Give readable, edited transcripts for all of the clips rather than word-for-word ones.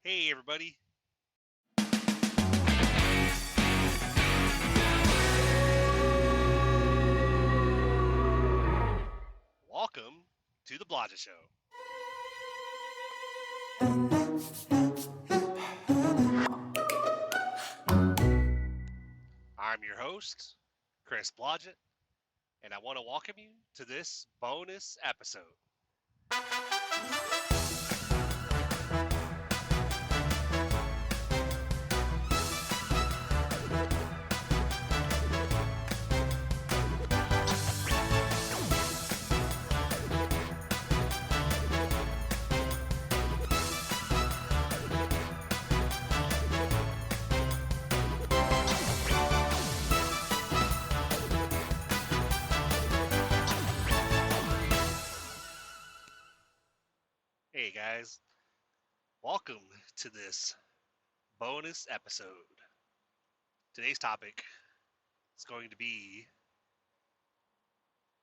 Hey, everybody. Welcome to the Blodger Show. I'm your host, Chris Blodgett, and I want to welcome you to this bonus episode. Hey, guys. Welcome to this bonus episode. Today's topic is going to be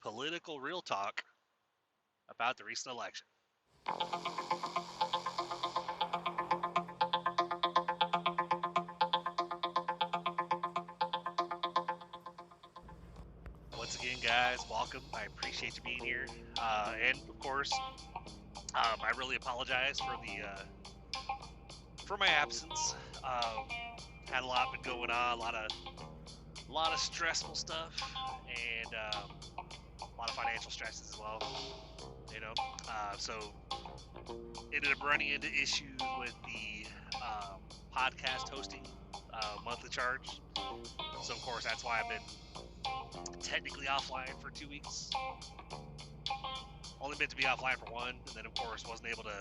political real talk about the recent election. Once again, guys, welcome. I appreciate you being here. And, of course, I really apologize for my absence. Had a lot been going on, a lot of stressful stuff, and a lot of financial stresses as well. So ended up running into issues with the podcast hosting monthly charge. So of course that's why I've been technically offline for 2 weeks. Only meant to be offline for one, and then of course wasn't able to.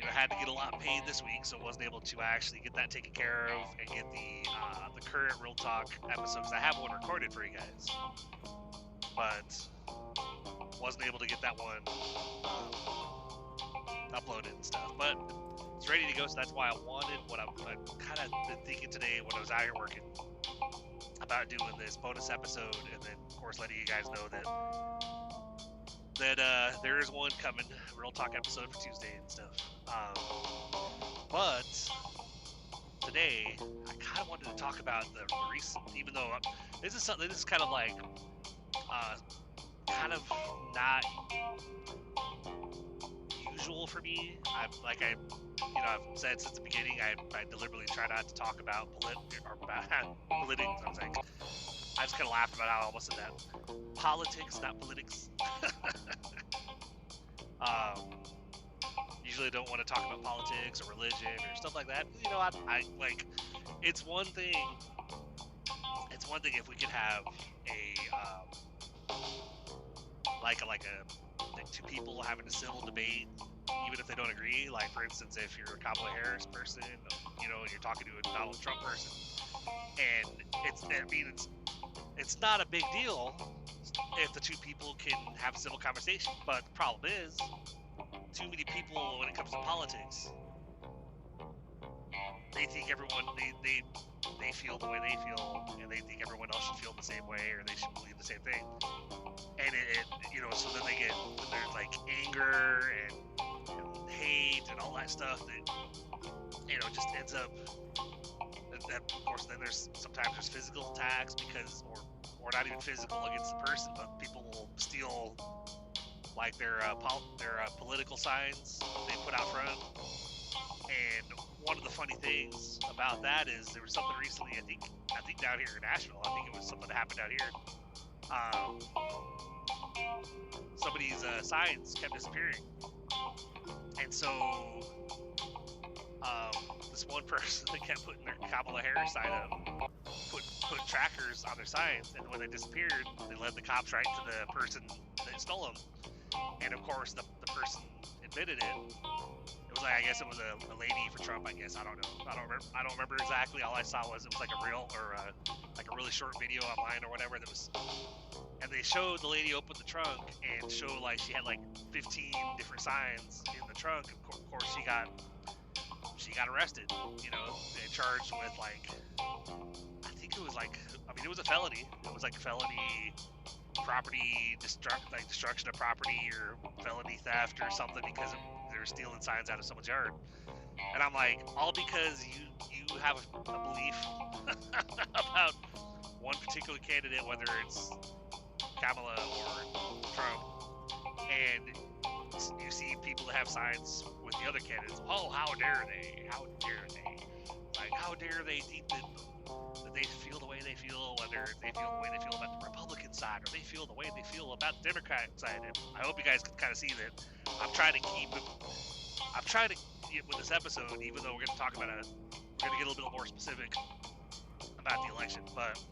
Had to get a lot paid this week, so wasn't able to actually get that taken care of and get the current Real Talk episode, because I have one recorded for you guys, but wasn't able to get that one uploaded and stuff. But it's ready to go, so that's why I wanted what I kind of been thinking today when I was out here working about doing this bonus episode, and then of course letting you guys know that there is one coming, a Real Talk episode for Tuesday and stuff. But today, I kind of wanted to talk about the recent, even though this is kind of like, kind of not usual for me. I've said since the beginning, I deliberately try not to talk about politics. I was like, I just kind of laughed about how I almost said that. Politics, not politics. Usually don't want to talk about politics or religion or stuff like that. I like, it's one thing if we could have a like two people having a civil debate, even if they don't agree. Like, for instance, if you're a Kamala Harris person, and you're talking to a Donald Trump person, and it's not a big deal if the two people can have a civil conversation. But the problem is, too many people, when it comes to politics, they think everyone they feel the way they feel, and they think everyone else should feel the same way, or they should believe the same thing. And so then there's like anger and hate and all that stuff that just ends up. That, of course, then sometimes there's physical attacks or not even physical against the person, but people will steal like their political signs they put out front. And one of the funny things about that is there was something recently, I think down here in Nashville. I think it was something that happened down here. Some of these signs kept disappearing, and so this one person that kept putting their Kamala Harris sign up put trackers on their signs, and when they disappeared, they led the cops right to the person that stole them. And of course, the person admitted it. It was like, I guess it was a lady for Trump. I guess I don't know. I don't remember exactly. All I saw was it was like a reel or like a really short video online or whatever that was. And they showed the lady open the trunk and showed like she had like 15 different signs in the trunk. Of course, she got arrested. And charged with like, I think it was like, it was a felony. It was like felony property destruction of property or felony theft or something, because they were stealing signs out of someone's yard. And I'm like, all because you have a belief about one particular candidate, whether it's Kamala or Trump, and you see people that have signs with the other candidates. Oh, how dare they? How dare they? Like, how dare they think that they feel the way they feel, whether they feel the way they feel about the Republican side or they feel the way they feel about the Democratic side. And I hope you guys can kind of see that I'm trying to with this episode, even though we're going to talk about we're going to get a little bit more specific about the election, but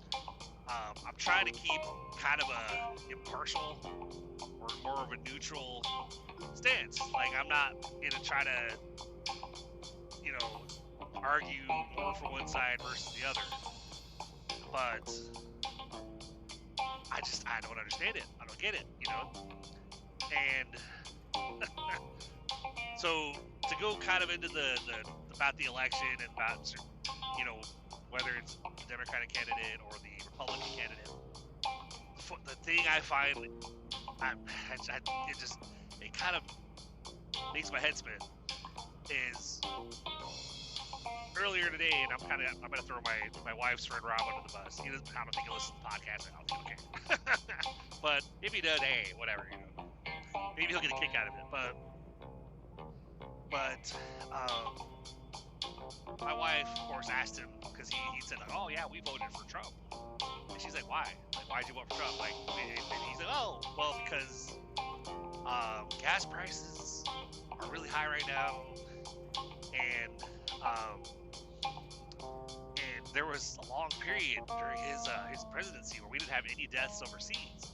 I'm trying to keep kind of a impartial or more of a neutral stance. Like, I'm not going to try to, argue more for one side versus the other. But I don't understand it. I don't get it, And so to go kind of into the about the election and about, whether it's the Democratic candidate or the Republican candidate, the thing I find, it kind of makes my head spin is earlier today, and I'm gonna throw my wife's friend Rob under the bus. I don't think he listens to the podcast. I don't think he'll care. But if he does, hey, whatever, maybe he'll get a kick out of it. But my wife, of course, asked him, because he said, like, oh yeah, we voted for Trump. And she's like, why? Like, why'd you vote for Trump? Like, and he's like, oh, well, because gas prices are really high right now, and there was a long period during his presidency where we didn't have any deaths overseas.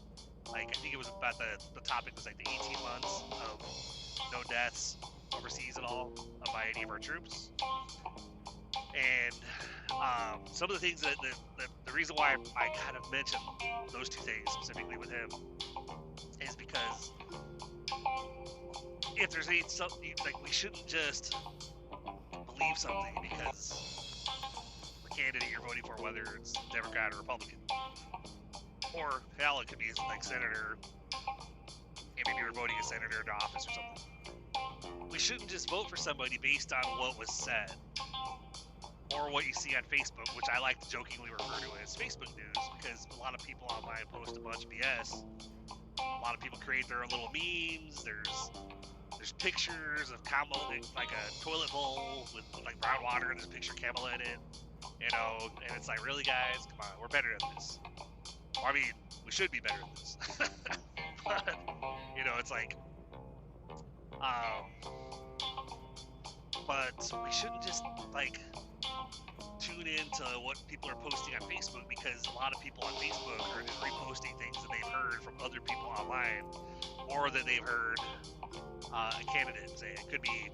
Like, I think it was about the topic was like the 18 months of no deaths overseas at all by any of our troops. And some of the things that the reason why I kind of mentioned those two things specifically with him is because if there's something, like, we shouldn't just believe something because the candidate you're voting for, whether it's Democrat or Republican, or hell, it could be like senator, and maybe you're voting a senator into office or something. We shouldn't just vote for somebody based on what was said or what you see on Facebook, which I like to jokingly refer to as Facebook news, because a lot of people online post a bunch of BS. A lot of people create their own little memes. There's pictures of Kamala, like a toilet bowl with like brown water, and there's a picture of Kamala in it, and it's like, really, guys, come on, we're better at this. Or, I mean, we should be better at this. But, it's like, but we shouldn't just, like, tune into what people are posting on Facebook, because a lot of people on Facebook are just reposting things that they've heard from other people online, or that they've heard a candidate say. It could be,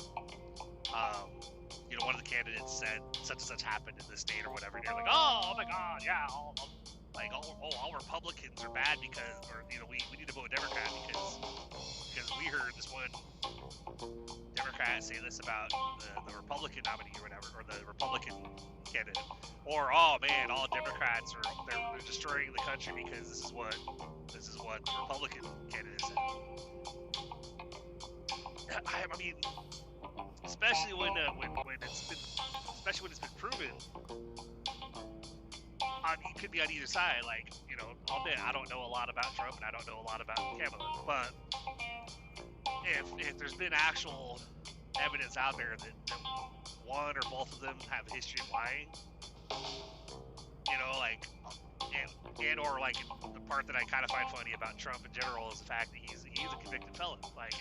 one of the candidates said such and such happened in this state or whatever, and you're like, oh my God, yeah, all Republicans are bad because, or we need to vote Democrat because we heard this one Democrat say this about the Republican nominee or whatever, or the Republican candidate, or, oh man, all Democrats they're destroying the country because this is what the Republican candidate said. I mean, especially when it's been proven. It could be on either side. Like, I'll admit, I don't know a lot about Trump and I don't know a lot about Kamala, but if there's been actual evidence out there that one or both of them have a history of lying, like, or like the part that I kind of find funny about Trump in general is the fact that he's a convicted felon, like,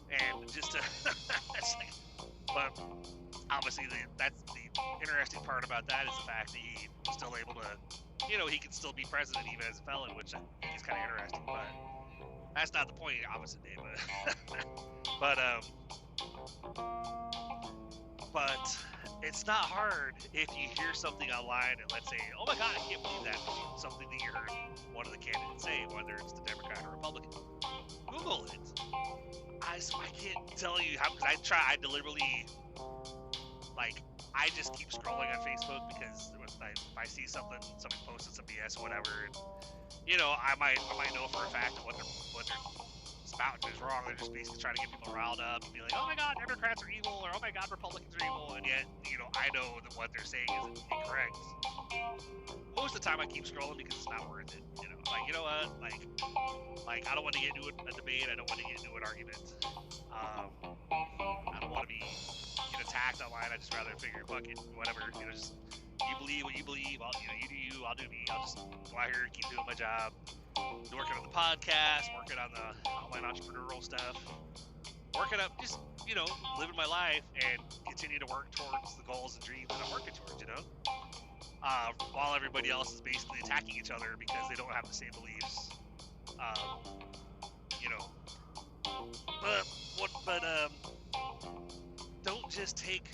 and just to, but obviously that's the interesting part about that is the fact that he was still able to, he can still be president even as a felon, which I think is kind of interesting, but that's not the point, obviously, but it's not hard if you hear something online and let's say, oh my God, I can't believe that, something that you heard one of the candidates say, whether it's the Democrat or Republican. Google it. I can't tell you how, because I deliberately, like, I just keep scrolling on Facebook because if I see somebody posted some BS or whatever, and, I might know for a fact what they're mountain is wrong. They're just basically trying to get people riled up and be like, oh my God, Democrats are evil, or oh my God, Republicans are evil, and yet, I know that what they're saying is incorrect. Most of the time I keep scrolling because it's not worth it, Like, you know what, like I don't want to get into a debate, I don't want to get into an argument. I don't want to get attacked online, I just rather figure, fuck it, whatever, just, you believe what you believe, you do you, I'll do me, I'll just go out here and keep doing my job. Working on the podcast, working on the online entrepreneurial stuff, working up, just, living my life and continue to work towards the goals and dreams that I'm working towards, while everybody else is basically attacking each other because they don't have the same beliefs, but don't just take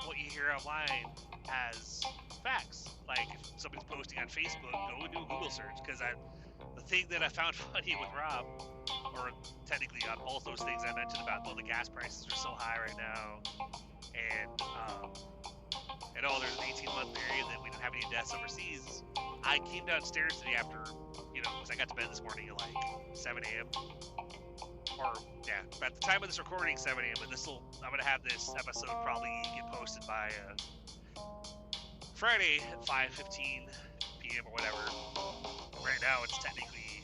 what you hear online as facts. Like, if somebody's posting on Facebook, go and do a Google search, because the thing that I found funny with Rob, or technically on both those things I mentioned about, the gas prices are so high right now, and there's an 18-month period that we don't have any deaths overseas. I came downstairs today after, because I got to bed this morning at like 7 a.m. Or, yeah, at the time of this recording, 7 a.m., but I'm going to have this episode probably get posted by Friday at 5:15 p.m. or whatever. Right now, it's technically,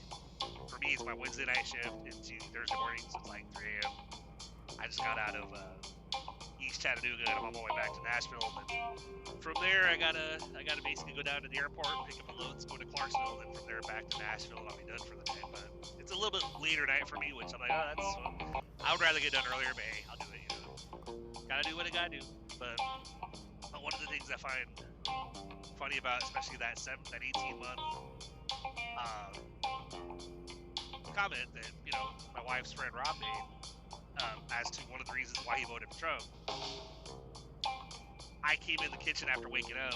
for me, it's my Wednesday night shift into Thursday morning, so it's like 3 a.m. I just got out of East Chattanooga, and I'm on my way back to Nashville. And from there, I gotta basically go down to the airport, pick up a load, go to Clarksville, and then from there back to Nashville, and I'll be done for the night. But it's a little bit later night for me, which I'm like, oh, that's fun. I would rather get done earlier, but hey, I'll do it. Gotta do what I gotta do. But one of the things I find funny about, especially that 18-month comment that my wife's friend Rob made, as to one of the reasons why he voted for Trump. I came in the kitchen after waking up,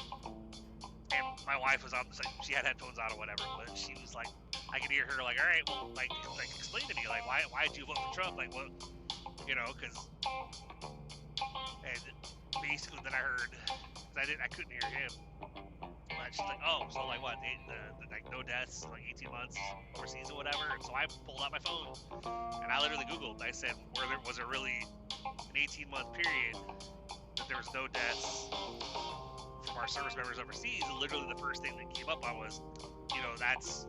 and my wife was on, she had headphones on or whatever, but she was like, I could hear her like, all right, well, like explain to me, like, why did you vote for Trump? Like, what, because, and basically then I heard, because I couldn't hear him, but she's like, oh, so like what, like no deaths in like 18 months overseas or whatever. And so I pulled out my phone and I literally Googled. I said, was there really an 18-month period that there was no deaths from our service members overseas? And literally the first thing that came up on was, that's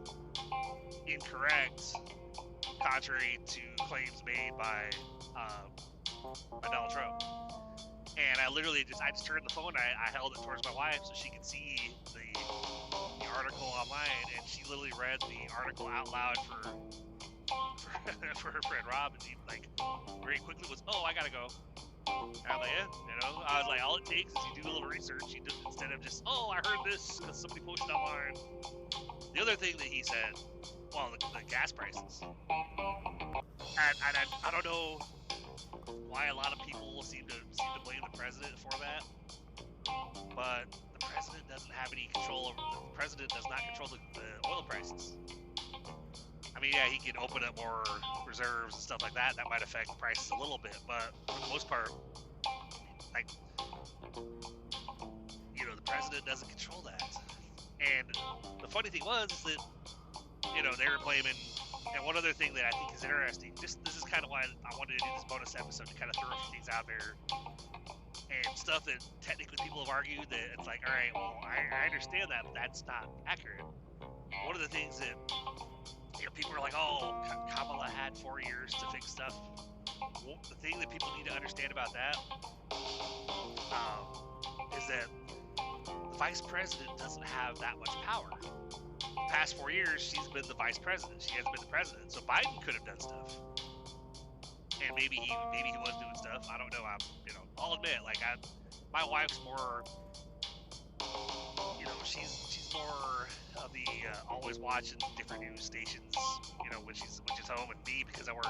incorrect, contrary to claims made by Donald Trump. And I literally just turned the phone, I held it towards my wife so she could see the article online, and she literally read the article out loud for her friend Rob, and he, like, very quickly was, oh, I gotta go. And I'm like, yeah, I was like, all it takes is you do a little research, instead of just, oh, I heard this because somebody posted online. The other thing that he said, well, the gas prices. And I don't know why a lot of people seem to blame the president for that, but the president doesn't have any control over, the president does not control the oil prices. I mean, yeah, he can open up more reserves and stuff like that. That might affect the prices a little bit, but for the most part, like, the president doesn't control that. And the funny thing was is that, they were blaming. And one other thing that I think is interesting, this is kind of why I wanted to do this bonus episode, to kind of throw a few things out there, and stuff that technically people have argued that it's like, all right, well, I understand that, but that's not accurate. One of the things that people are like, oh, Kamala had 4 years to fix stuff. Well, the thing that people need to understand about that is that the vice president doesn't have that much power. The past 4 years, she's been the vice president. She hasn't been the president. So Biden could have done stuff, and maybe he was doing stuff. I don't know. I'll admit, like, my wife's more, she's more of the always watching different news stations, when she's home, and me, because I work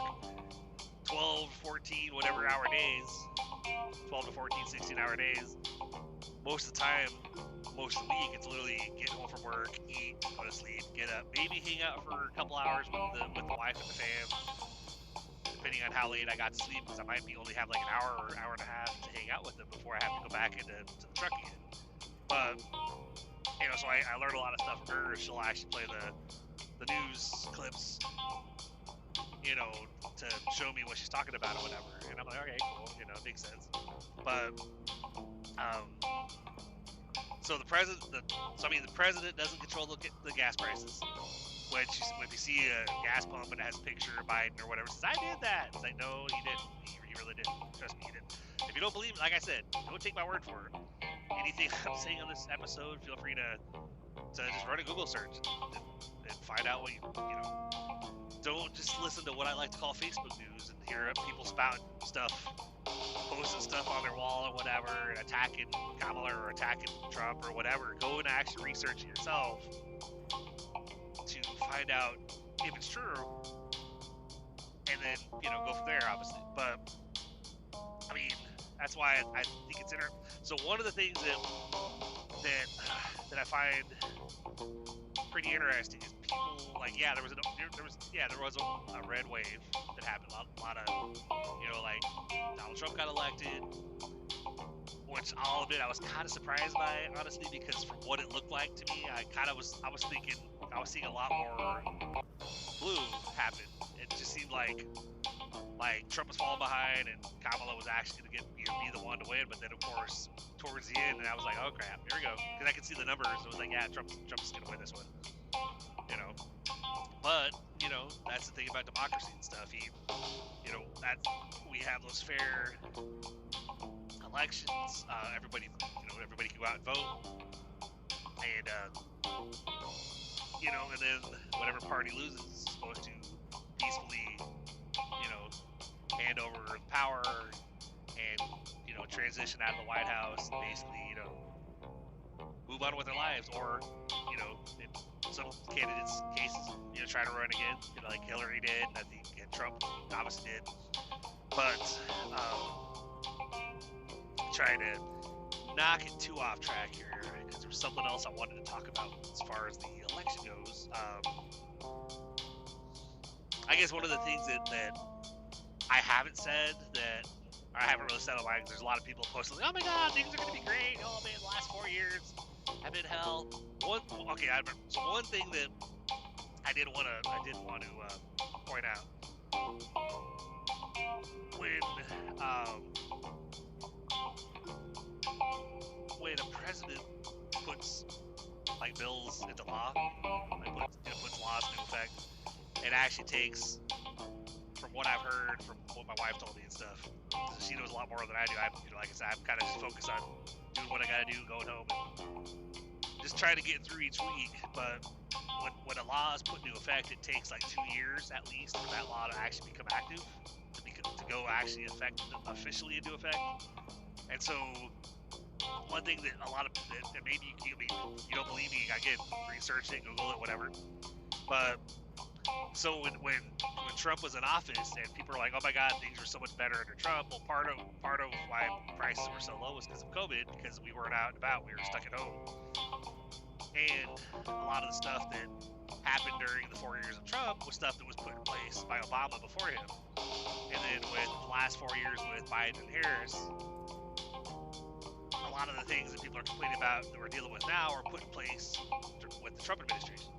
12, 14, whatever hour days, 12 to 14, 16-hour days. Most of the time, most of the week, it's literally get home from work, eat, go to sleep, get up, maybe hang out for a couple hours with the wife and the fam, depending on how late I got to sleep, because I might only have like an hour or hour and a half to hang out with them before I have to go back to the truck again. But, so I learned a lot of stuff from her. She'll actually play the news clips you know, to show me what she's talking about or whatever. And I'm like, okay, cool, you know, it makes sense. But so the president, the president doesn't control the gas prices. When you see a gas pump and it has a picture of Biden or whatever, says, I did that. It's like, no, he didn't. He really didn't. Trust me, he didn't. If you don't believe me, like I said, don't take my word for it. Anything I'm saying on this episode, feel free to just run a Google search and find out what you know. Don't just listen to what I like to call Facebook news and hear people spouting stuff, posting stuff on their wall or whatever, and attacking Kamala or attacking Trump or whatever. Go and actually research it yourself to find out if it's true, and then, you know, go from there, obviously. But I mean, that's why I think it's interesting. So one of the things that I find pretty interesting is people like, there was a red wave that happened. A lot of, you know, like Donald Trump got elected, which I'll admit I was kind of surprised by, honestly, because from what it looked like to me, I was thinking I was seeing a lot more blue happen. It just seemed like Trump was falling behind and Kamala was actually going to be the one to win. But then, of course, towards the end, and I was like, oh crap, here we go, because I could see the numbers. It was like, yeah, Trump's going to win this one, you know. But, you know, that's the thing about democracy and stuff. You know, that we have those fair elections. Everybody can go out and vote, and you know, and then whatever party loses is supposed to peacefully, you know, hand over the power and, you know, transition out of the White House and basically, you know, move on with their lives, or, you know, in some candidates' cases, you know, try to run again, you know, like Hillary did, and I think and Trump obviously did. But trying to not get too off track here, because there was something else I wanted to talk about as far as the election goes. I guess one of the things that I haven't said, that I haven't really said on mine, because there's a lot of people posting, like, oh my god, things are going to be great, oh man, the last 4 years have been hell. One thing that I did want to point out, when a president puts like bills into law, like puts laws into effect, it actually takes, from what I've heard, from what my wife told me and stuff, she knows a lot more than I do. Like I said, I'm kind of just focused on doing what I gotta do, going home, and just trying to get through each week. But when a law is put into effect, it takes like 2 years at least for that law to actually become active, to go actually officially into effect. And so, one thing that a lot of, and maybe you don't believe me, again, research it, Google it, whatever. But so when Trump was in office and people are like, oh my god, things were so much better under Trump, well, part of why prices were so low was because of COVID, because we weren't out and about, we were stuck at home. And a lot of the stuff that happened during the 4 years of Trump was stuff that was put in place by Obama before him. And then with the last 4 years with Biden and Harris, a lot of the things that people are complaining about that we're dealing with now are put in place with the Trump administration.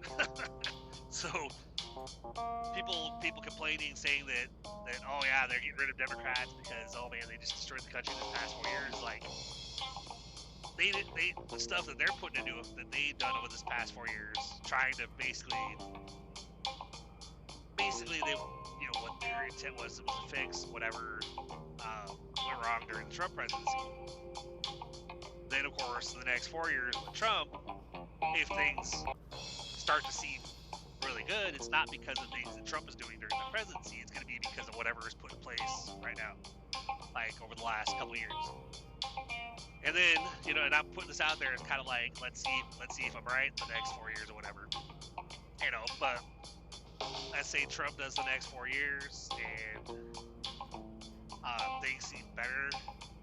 So people complaining, saying that oh yeah, they're getting rid of Democrats because, oh man, they just destroyed the country this past 4 years. Like, the stuff that they're putting into it, that they've done over this past 4 years, trying to basically they, you know, what their intent was to fix whatever went wrong during the Trump presidency. Then, of course, in the next 4 years with Trump, if things start to seem really good, it's not because of things that Trump is doing during the presidency. It's going to be because of whatever is put in place right now, like over the last couple of years. And then, you know, and I'm putting this out there as kind of like, let's see if I'm right in the next 4 years or whatever, you know. But let's say Trump does the next 4 years and things seem better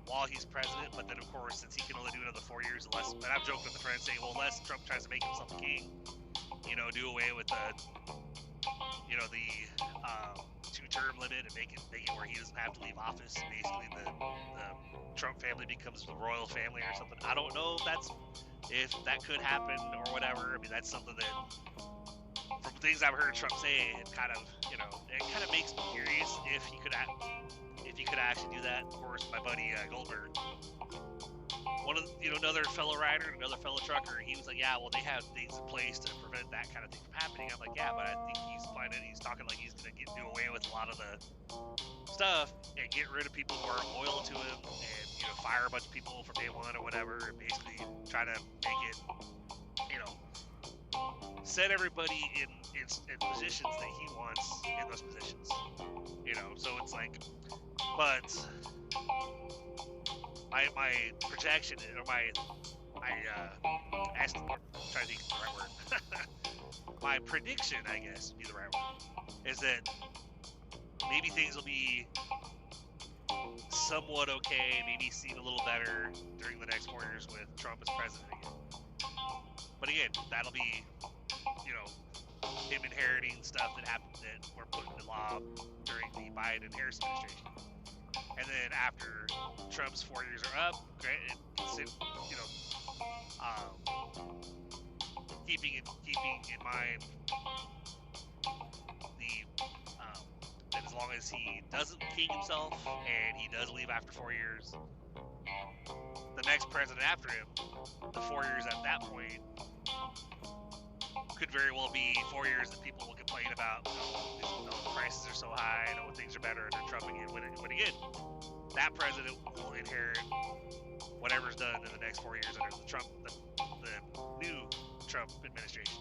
while he's president, but then, of course, since he can only do another 4 years, and I've joked with a friend saying, well, unless Trump tries to make himself a king, you know, do away with the 2-term limit and make it where he doesn't have to leave office. Basically, the Trump family becomes the royal family or something. I don't know if that could happen or whatever. I mean, that's something that, from things I've heard Trump say, it kind of, you know, it kind of makes me curious if he could actually do that. Of course, my buddy Goldberg, one of another fellow rider, another fellow trucker, he was like, yeah, well, they have things in place to prevent that kind of thing from happening. I'm like, yeah, but I think he's talking like he's gonna do away with a lot of the stuff and get rid of people who are loyal to him, and fire a bunch of people from day one or whatever, and basically try to make it, set everybody in positions that he wants in those positions. So it's like, but my projection, or my trying to think of the right word. My prediction, I guess, would be the right word, is that maybe things will be somewhat okay, maybe seem a little better during the next 4 years with Trump as president again. But again, that'll be, him inheriting stuff that happened, that were put into law during the Biden and Harris administration. And then after Trump's 4 years are up, keeping in mind that as long as he doesn't king himself and he does leave after 4 years, the next president after him, the 4 years at that point, could very well be 4 years that people will complain about. The prices are so high, things are better under Trump again. When again, that president will inherit whatever's done in the next 4 years under the new Trump administration.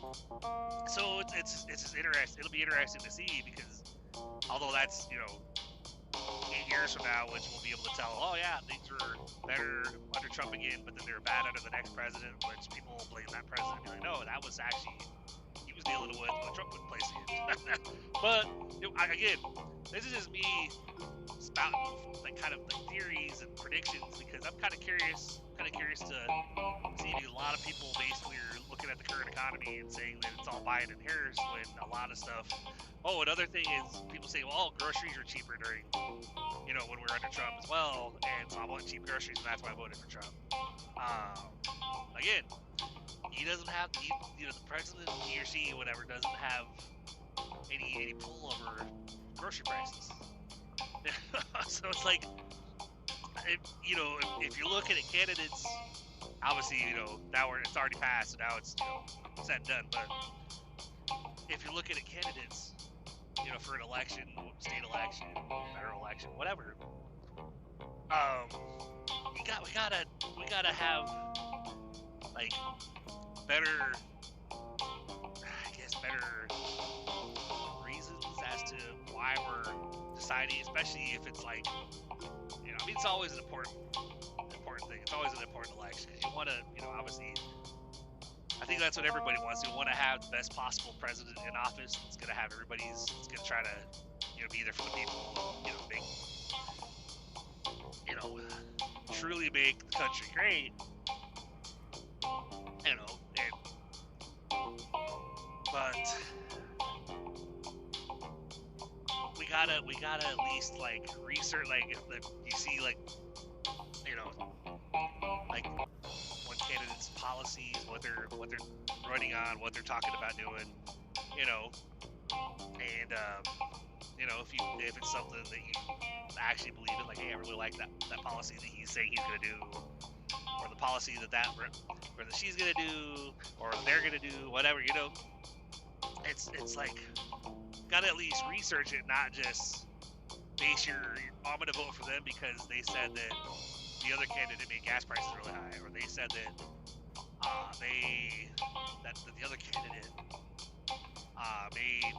So it's just interesting. It'll be interesting to see, because although that's 8 years from now, which we'll be able to tell, oh yeah, things were better under Trump again, but then they were bad under the next president, which people will blame that president and be like, no, that was actually, he was dealing with what Trump would place it. But again, this is just me spouting kind of theories and predictions, because I'm kind of curious to see if a lot of people basically are looking at the current economy and saying that it's all Biden and Harris, when a lot of stuff. Oh, another thing is people say, well, groceries are cheaper during, when we're under Trump as well, and so I want cheap groceries, and that's why I voted for Trump. Again, he doesn't have, the president, he or she, whatever, doesn't have any pull over grocery prices. So it's like, if you're looking at candidates, obviously, now it's already passed, so now it's, said and done. But if you're looking at candidates, for an election, state election, federal election, whatever, we gotta have like better reasons as to why we're deciding, especially if it's like, it's always an important thing. It's always an important election, because you want to, obviously, I think that's what everybody wants. You want to have the best possible president in office. It's going to have it's going to try to, be there for the people, truly make the country great, but we gotta at least like research, like if you see like one candidate's policies, what they're running on, what they're talking about doing, and if it's something that you actually believe in, like, hey, I really like that policy that he's saying he's gonna do, or the policy that she's gonna do, or they're gonna do, whatever, it's like, gotta at least research it, not just base I'm gonna vote for them because they said that the other candidate made gas prices really high, or they said that the other candidate made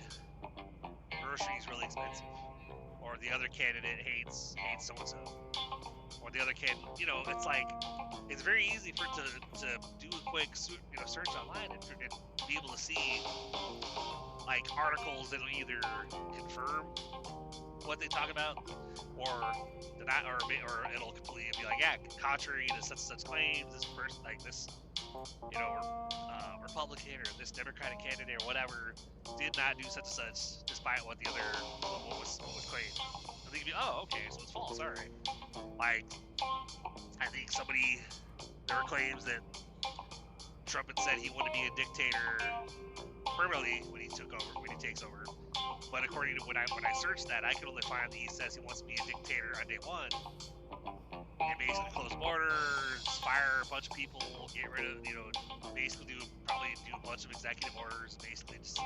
groceries really expensive, or the other candidate hates so and so, or the other candidate, it's like, it's very easy to do a quick search online and be able to see like articles that'll either confirm what they talk about, or deny, or it'll completely be like, yeah, contrary to such and such claims, this person, like this, Republican or this Democratic candidate or whatever did not do such and such, despite what what was claimed. I think you'd be, oh, okay, so it's false. All right. Like, I think there were claims that Trump had said he wanted to be a dictator permanently when he takes over. But according to when I searched that, I could only find that he says he wants to be a dictator on day one. And basically close borders, fire a bunch of people, get rid of, basically probably do a bunch of executive orders, basically just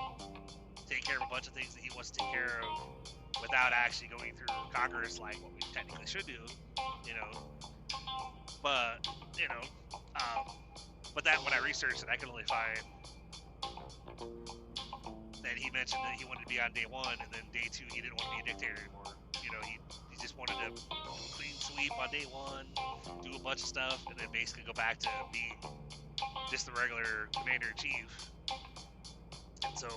take care of a bunch of things that he wants to take care of without actually going through Congress like what we technically should do, But, but that when I researched it, I could only find that he mentioned that he wanted to be on day one, and then day two he didn't want to be a dictator anymore. He just wanted to do a clean sweep on day one, do a bunch of stuff, and then basically go back to being just the regular commander-in-chief. And so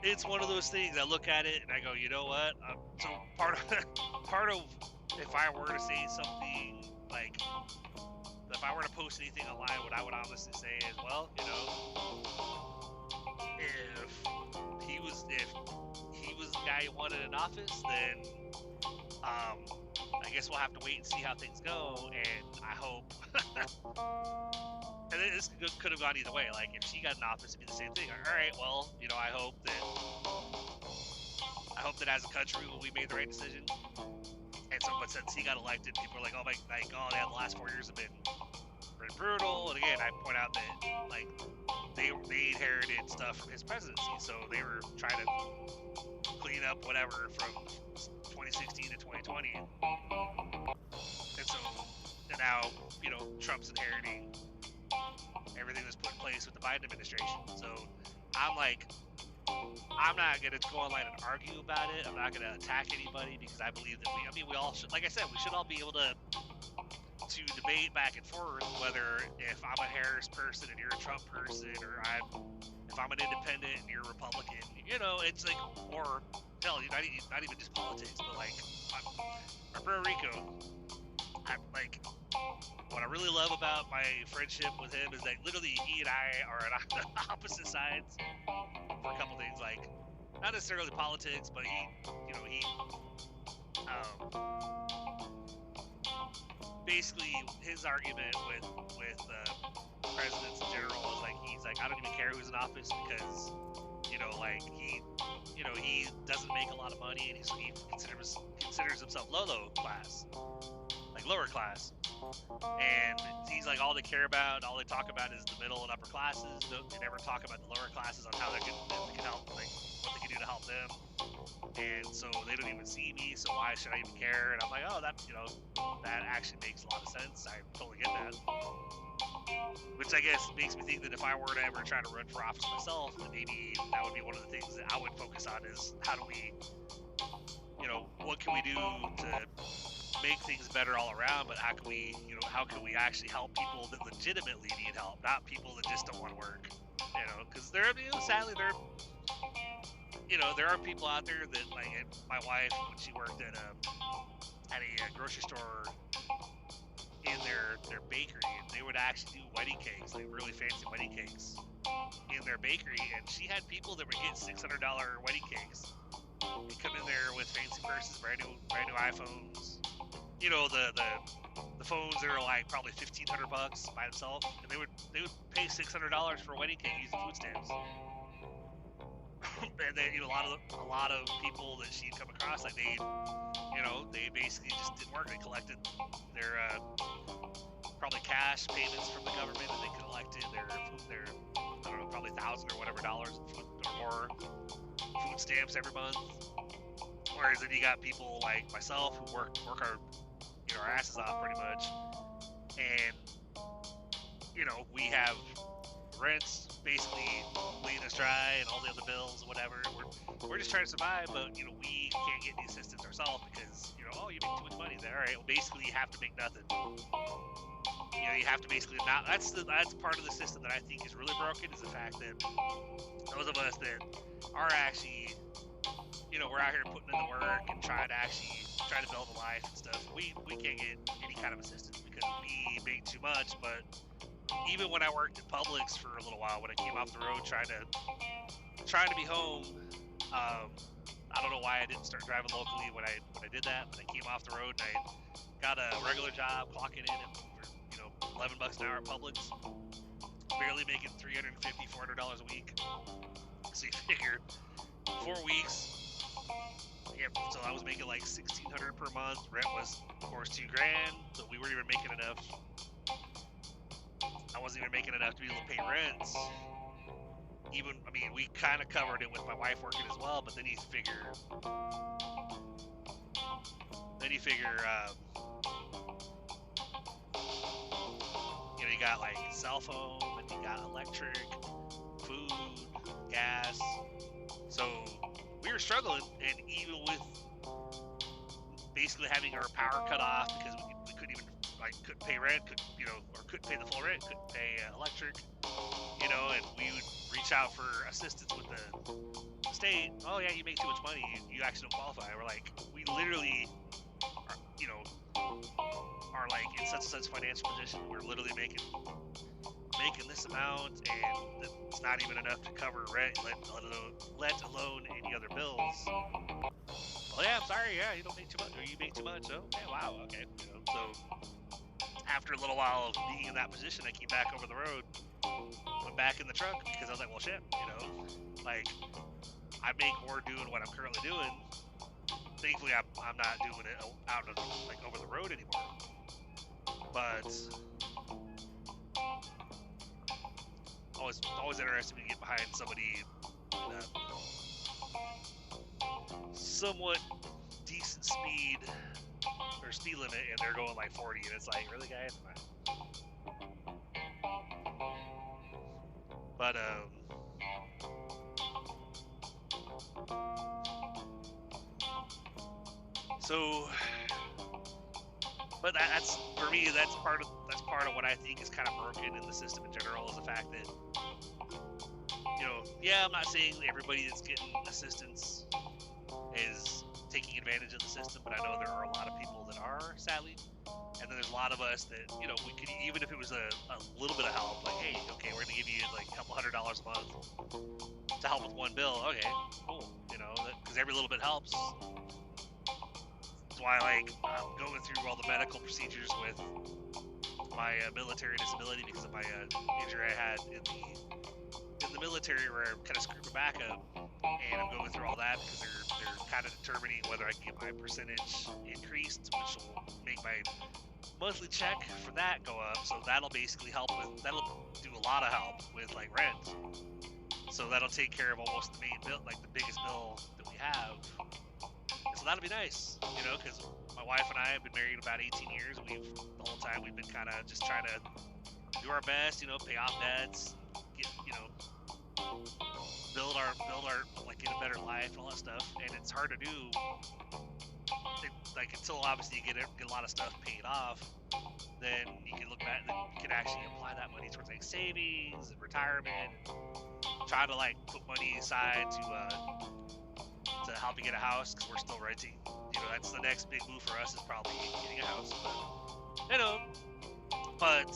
it's one of those things. I look at it and I go, you know what? So part of if I were to say something like, if I were to post anything online, what I would honestly say is, well, if he was the guy who wanted in office, then I guess we'll have to wait and see how things go. And I hope, and this could have gone either way. Like if she got in office, it'd be the same thing. All right, well, I hope that as a country we made the right decision. And so, but since he got elected, people are like, oh yeah, the last 4 years have been pretty brutal. And again, I point out that like they inherited stuff from his presidency, so they were trying to clean up whatever from 2016 to 2020. And so, and now Trump's inheriting everything that's put in place with the Biden administration. So I'm like, I'm not going to go online and argue about it. I'm not going to attack anybody because I believe that we all should, like I said, we should all be able to debate back and forth whether if I'm a Harris person and you're a Trump person, or if I'm an independent and you're a Republican, it's like, or hell, not even just politics, but like, our bro Ricco, what I really love about my friendship with him is that literally he and I are on opposite sides for a couple things, like not necessarily politics, but he basically his argument with presidents in general is like, he's like, I don't even care who's in office because he doesn't make a lot of money, and he considers himself low class, like lower class. And he's like, all they care about, all they talk about is the middle and upper classes. They never talk about the lower classes on how they can help, like what they can do to help them. And so they don't even see me, so why should I even care? And I'm like, oh, that actually makes a lot of sense. I totally get that. Which I guess makes me think that if I were to ever try to run for office myself, then maybe that would be one of the things that I would focus on, is how do we, what can we do to make things better all around, but how can we actually help people that legitimately need help, not people that just don't want to work, because sadly there are people out there that, like, my wife, when she worked at a grocery store in their bakery, and they would actually do wedding cakes, like really fancy wedding cakes in their bakery, and she had people that would get $600 wedding cakes. They come in there with fancy purses, brand new iPhones. The phones that are like probably $1,500 by themselves, and they would pay $600 for a wedding cake using food stamps. And then a lot of people that she'd come across, like they basically just didn't work. They collected their probably cash payments from the government, and they collected their I don't know, probably $1,000 or whatever dollars or more food stamps every month. Whereas then you got people like myself who work our asses off pretty much, and we have rents basically bleeding us dry and all the other bills, whatever. We're just trying to survive, but we can't get any assistance ourselves because you make too much money. All right, well, basically you have to make nothing. You have to basically not. That's part of the system that I think is really broken, is the fact that those of us that are actually we're out here putting in the work and trying to build a life and stuff. We can't get any kind of assistance because we make too much. But even when I worked at Publix for a little while, when I came off the road trying to be home, I don't know why I didn't start driving locally when I did that, but I came off the road and I got a regular job clocking in at $11 an hour at Publix. barely making $350, $400 a week. So you figure 4 weeks. Yeah, so I was making like $1,600 per month. Rent was, of course, $2,000. So we weren't even making enough. I wasn't even making enough to be able to pay rents. Even, I mean, we kind of covered it with my wife working as well. But then you figure, you know, you got like cell phone, and you got electric, food, gas. So we were struggling, and even with basically having our power cut off because we couldn't even couldn't pay rent, couldn't pay the full rent, couldn't pay electric, and we would reach out for assistance with the state. Oh yeah, you make too much money, you actually don't qualify. We're like, we literally are like in such and such financial position. We're literally making this amount, and it's not even enough to cover rent, let alone any other bills. Well, yeah, I'm sorry, yeah, you don't make too much, or you make too much. Oh, yeah, wow, okay. So after a little while of being in that position, I came back over the road, went back in the truck, because I was like, well, shit, like, I make more doing what I'm currently doing. Thankfully, I'm not doing it out of, over the road anymore. But always interesting to get behind somebody in a somewhat decent speed limit, and they're going like 40, and it's like, really, guys? But but that's, for me, that's part of what I think is kind of broken in the system in general, is the fact that, yeah, I'm not saying everybody that's getting assistance is taking advantage of the system, but I know there are a lot of people that are, sadly. And then there's a lot of us that, we could, even if it was a little bit of help, like, hey, okay, we're going to give you like a couple $100 a month to help with one bill. Okay, cool. Because every little bit helps. That's why, I'm going through all the medical procedures with my military disability because of my injury I had in the military, where I kind of screwed my back up, and I'm going through all that because they're kind of determining whether I can get my percentage increased, which will make my monthly check for that go up. So that'll basically that'll do a lot of help with rent. So that'll take care of almost the main bill, the biggest bill that we have. So that'll be nice, because my wife and I have been married about 18 years. The whole time we've been kind of just trying to do our best, pay off debts, get, build our get a better life and all that stuff. And it's hard to do, until obviously you get a lot of stuff paid off. Then you can look back, then you can actually apply that money towards savings and retirement, and try to put money aside to help you get a house, because we're still renting. That's the next big move for us, is probably getting a house. But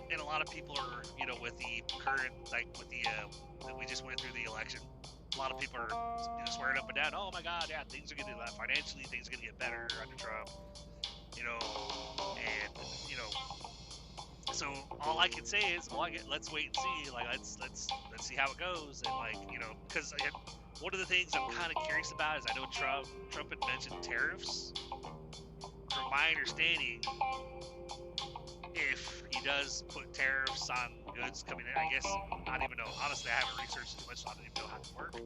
and a lot of people are, with the current, that we just went through the election. A lot of people are swearing up and down, oh my God, yeah, things are going to, financially, things are going to get better under Trump, so all I can say is, let's wait and see, let's see how it goes, and because one of the things I'm kind of curious about is, I know Trump had mentioned tariffs. From my understanding, if he does put tariffs on goods coming in, I guess, I don't even know. Honestly, I haven't researched too much, so I don't even know how it works.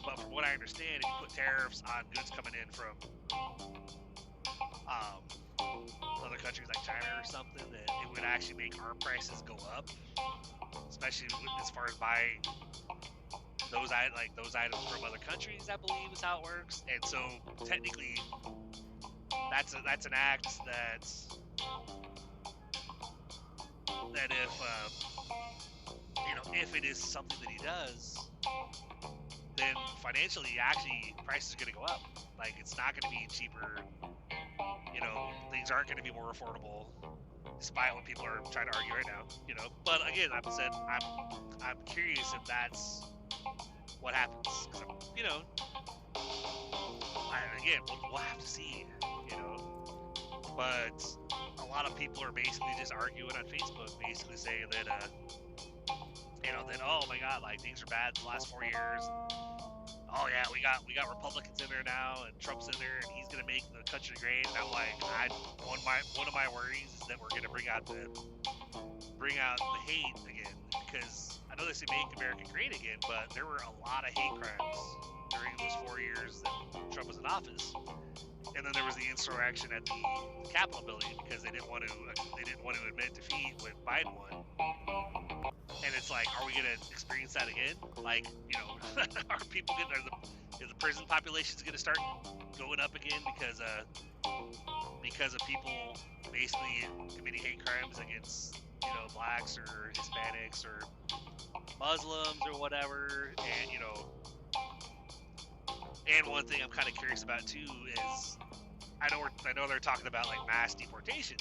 But from what I understand, if you put tariffs on goods coming in from other countries like China or something, that it would actually make our prices go up, especially as far as buying those items from other countries. I believe is how it works. And so technically, that's an act that if it is something that he does, then financially, actually, prices are going to go up. It's not going to be cheaper. Things aren't going to be more affordable, despite what people are trying to argue right now. But again, like I said, I'm curious if that's what happens. Again, we'll have to see. But a lot of people are basically just arguing on Facebook, basically saying that, that, oh my God, like things are bad the last 4 years. Oh yeah, we got Republicans in there now, and Trump's in there, and he's gonna make the country great. And I'm like, one of my worries is that we're gonna bring out the hate again, because I know they say make America great again, but there were a lot of hate crimes during those 4 years that Trump was in office. And then there was the insurrection at the Capitol building because they didn't want to admit defeat when Biden won. And it's like, are we gonna experience that again? Like, are people is the prison population's gonna start going up again because of people basically committing hate crimes against blacks or Hispanics or Muslims or whatever? And one thing I'm kind of curious about too is I know they're talking about like mass deportation.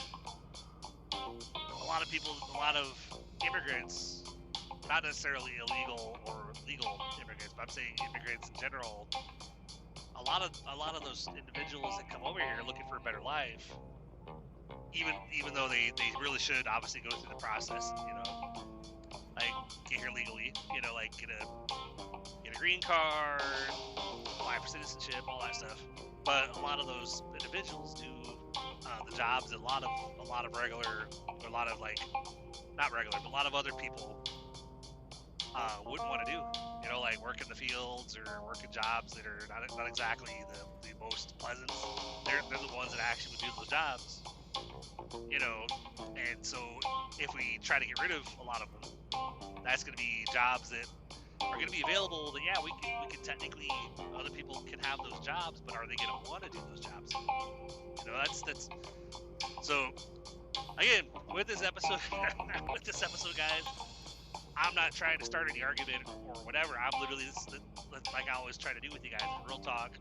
A lot of immigrants, not necessarily illegal or legal immigrants, but I'm saying immigrants in general. A lot of those individuals that come over here looking for a better life, even though they really should obviously go through the process, like get here legally, like get a green card, apply for citizenship, all that stuff. But a lot of those individuals do the jobs that a lot of regular, or a lot of like not regular, but a lot of other people wouldn't want to do. Like work in the fields or work in jobs that are not exactly the most pleasant. They're the ones that actually would do those jobs. And so if we try to get rid of a lot of them, that's going to be jobs that are going to be available that, yeah, we can technically, other people can have those jobs, but are they going to want to do those jobs? That's so again, with this episode, guys, I'm not trying to start any argument or whatever. I'm literally, like I always try to do with you guys, real talk.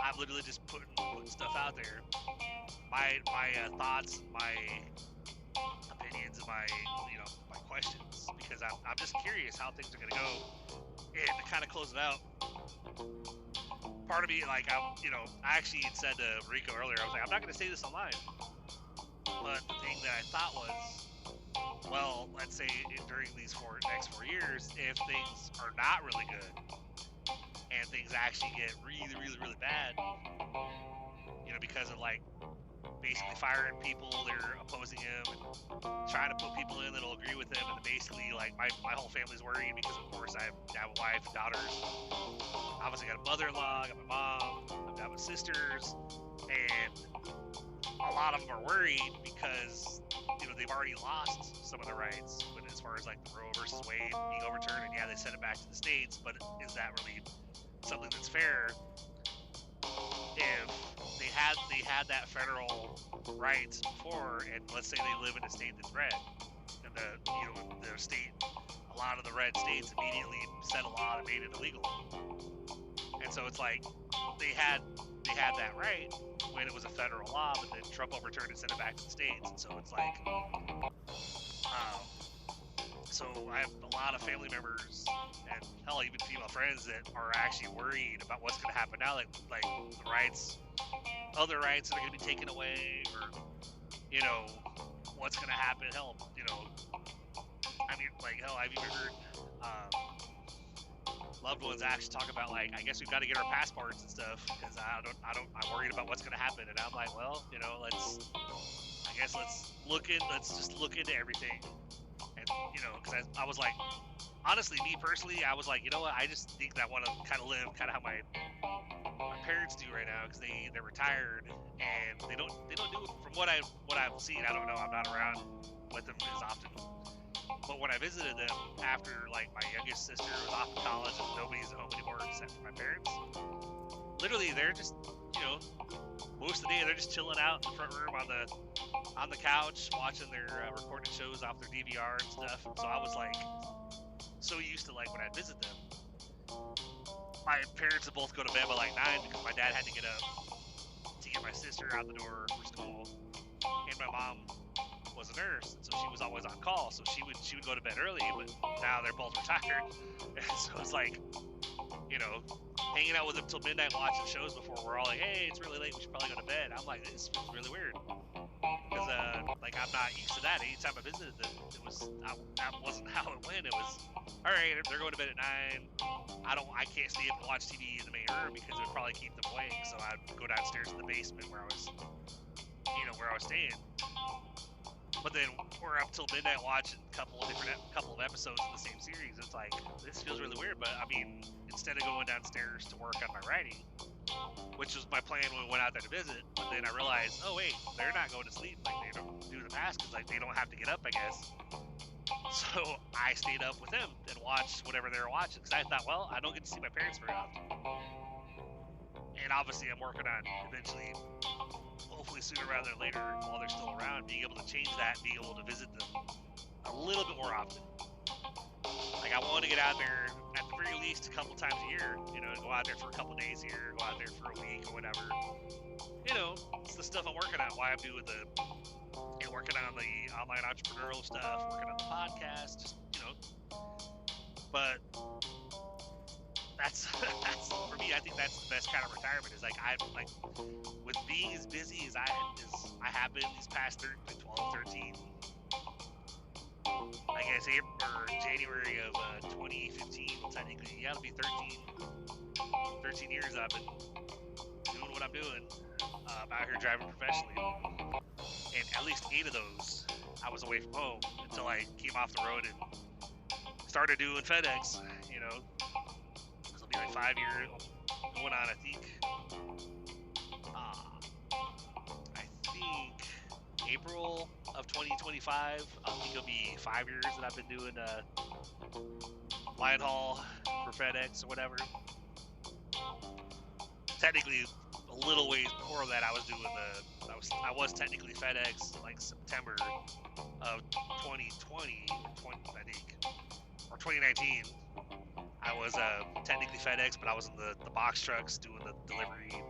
I'm literally just putting stuff out there. My thoughts, my opinions, and my questions, because I'm just curious how things are gonna go. And to kind of close it out, part of me, like I actually had said to Ricco earlier, I was like, I'm not gonna say this online, but the thing that I thought was, well, let's say during these next 4 years, if things are not really good and things actually get really, really, really bad, because of like basically firing people that are opposing him and trying to put people in that'll agree with him, and basically like my whole family's worried because of course I have a wife and daughters. Obviously got a mother-in-law, got my mom, I've got my sisters, and a lot of them are worried because they've already lost some of the rights. But as far as like the Roe versus Wade being overturned, and yeah, they sent it back to the states, but is that really something that's fair? If they had that federal rights before, and let's say they live in a state that's red, and the state, a lot of the red states immediately set a law that made it illegal, and so it's like they had that right when it was a federal law, but then Trump overturned it and sent it back to the states, and so it's like, so I have a lot of family members and hell, even female friends that are actually worried about what's going to happen now, like the rights, other rights that are going to be taken away, or what's going to happen. Hell, I mean, like hell, I've even heard loved ones actually talk about like, I guess we've got to get our passports and stuff because I'm worried about what's going to happen, and I'm like, well, let's just look into everything. And because I was like, honestly, me personally, I was like, what, I just think that I want to kind of live kind of how my parents do right now, because they're retired and they don't do it. From what I've seen, I don't know, I'm not around with them as often, but when I visited them after like my youngest sister was off to college and nobody's at home anymore except for my parents, literally they're just most of the day they're just chilling out in the front room on the couch watching their recorded shows off their DVR and stuff. And so I was like so used to, like, when I visit them, my parents would both go to bed by like 9 because my dad had to get up to get my sister out the door for school, and my mom was a nurse, and so she was always on call, so she would go to bed early. But now they're both retired, and so it's like, hanging out with them till midnight watching shows before we're all like, hey, it's really late, we should probably go to bed. I'm like, this is really weird. because like I'm not used to that. Anytime I visited them, that wasn't how it went. It was, all right, they're going to bed at 9. I can't stay up and watch TV in the main room because it would probably keep them awake. So I'd go downstairs in the basement where I was, where I was staying. But then we're up till midnight watching a couple of episodes of the same series. It's like, this feels really weird. But I mean, instead of going downstairs to work on my writing, which was my plan when we went out there to visit, but then I realized, oh wait, they're not going to sleep like they don't do in the past because like they don't have to get up, I guess. So I stayed up with them and watched whatever they were watching because I thought, well, I don't get to see my parents very often. And obviously I'm working on eventually, hopefully sooner rather than later, while they're still around, being able to change that, being able to visit them a little bit more often. Like I want to get out there at the very least a couple times a year, go out there for a couple days here, go out there for a week or whatever. It's the stuff I'm working on, why I'm doing working on the online entrepreneurial stuff, working on the podcast, just, but that's for me, I think that's the best kind of retirement is like, with being as busy as I have been these past 12, 13, I guess January of 2015, technically, yeah, it'll be 13 years I've been doing what I'm doing, out here driving professionally. And at least 8 of those, I was away from home until I came off the road and started doing FedEx, This will be like 5 years going on, I think April of 2025, I think it'll be 5 years that I've been doing line haul for FedEx or whatever. Technically, a little ways before that, I was technically FedEx like September of 2020, I think, or 2019. I was technically FedEx, but I was in the box trucks doing the delivery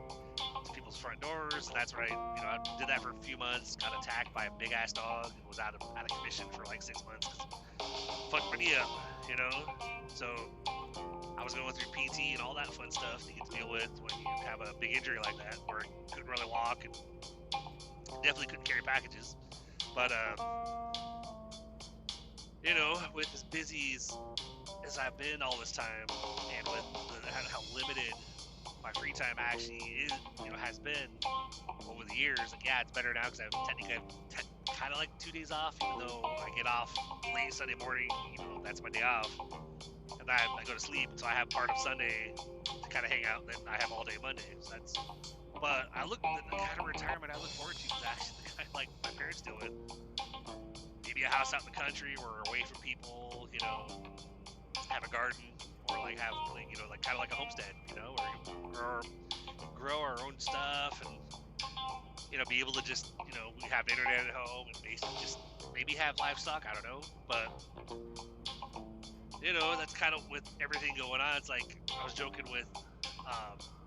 to people's front doors. And that's where I did that for a few months. Got attacked by a big ass dog and was out of commission for like 6 months because fucked my knee up, So I was going through PT and all that fun stuff to get to deal with when you have a big injury like that, where I couldn't really walk and definitely couldn't carry packages. But with as busy as I've been all this time, and with how limited my free time actually is, has been over the years, like, yeah, it's better now because I've technically kind of like 2 days off, even though I get off late Sunday morning, that's my day off. And I go to sleep, so I have part of Sunday to kind of hang out, and then I have all day Monday. So but the kind of retirement I look forward to is actually the kind like my parents do it. Maybe a house out in the country where we're away from people, have a garden, or like have, like kind of like a homestead, or grow our own stuff, and be able to just, we have internet at home and basically just maybe have livestock. I don't know, but that's kind of with everything going on. It's like I was joking with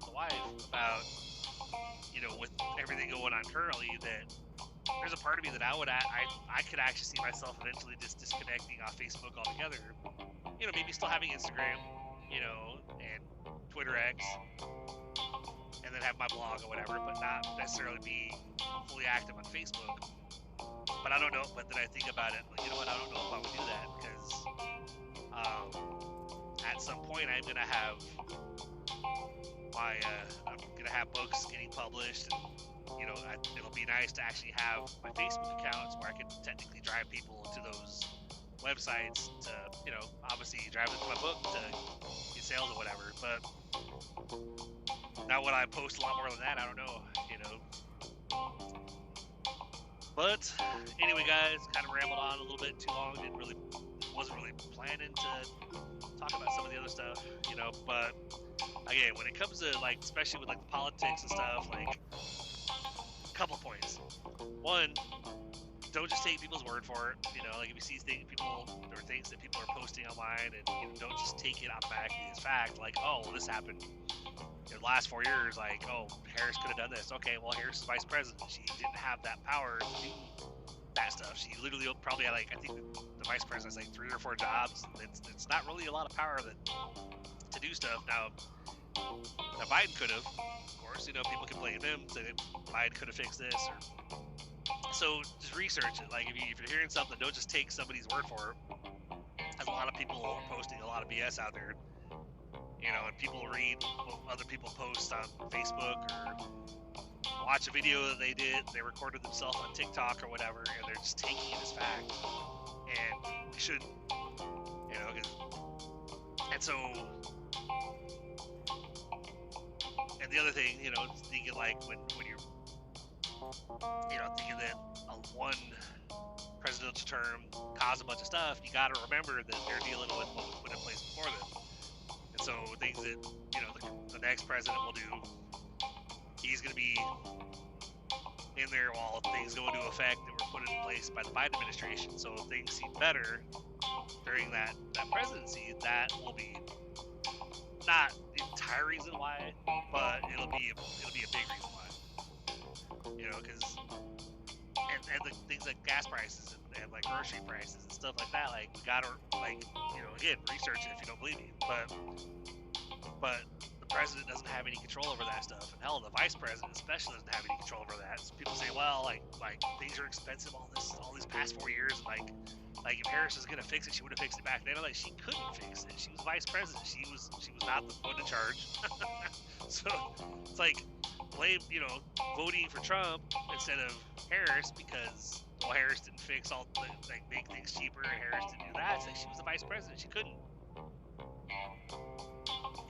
the wife about, with everything going on currently, that there's a part of me that I could actually see myself eventually just disconnecting off Facebook altogether. Maybe still having Instagram, and Twitter X, and then have my blog or whatever, but not necessarily be fully active on Facebook. But I don't know. But then I think about it, like, I don't know if I would do that because at some point I'm gonna have I'm gonna have books getting published, and it'll be nice to actually have my Facebook accounts where I can technically drive people to those websites to, obviously drive them to my book to get sales or whatever. But now would I post a lot more than that? I don't know, But anyway, guys, kind of rambled on a little bit too long. Wasn't really planning to talk about some of the other stuff, But again, when it comes to like, especially with like the politics and stuff, like, a couple points. One, don't just take people's word for it. Like if you see things that people are posting online, and don't just take it automatically as fact. Like, oh, well, this happened in the last 4 years. Like, oh, Harris could have done this. Okay, well, Harris is vice president. She didn't have that power to do that stuff. She literally probably had, like, I think the vice president has like 3 or 4 jobs. It's not really a lot of power to do stuff. Now Biden could have, of course. People can blame him, say that Biden could have fixed this or So just research it. Like if you're hearing something, don't just take somebody's word for it. There's a lot of people posting a lot of BS out there, and people read what other people post on Facebook or watch a video that they recorded themselves on TikTok or whatever, and they're just taking it as fact. And you shouldn't, and so, and the other thing, thinking like when you're, thinking that one presidential term caused a bunch of stuff, you got to remember that they're dealing with what was put in place before them. And so things that, the next president will do, he's going to be in there while things go into effect that were put in place by the Biden administration. So if things seem better during that presidency, that will be not the entire reason why, but it'll be a big reason why. Because and the things like gas prices and like grocery prices and stuff like that, like we gotta again, research it if you don't believe me. But the president doesn't have any control over that stuff, and hell, the vice president especially doesn't have any control over that. So people say, well, like things are expensive all these past 4 years, and like if Harris was gonna fix it, she would have fixed it back then. Like she couldn't fix it. She was vice president. She was not the one in charge. So it's like blame voting for Trump instead of Harris because Harris didn't fix all make things cheaper, and Harris didn't do that. It's like she was the vice president. She couldn't.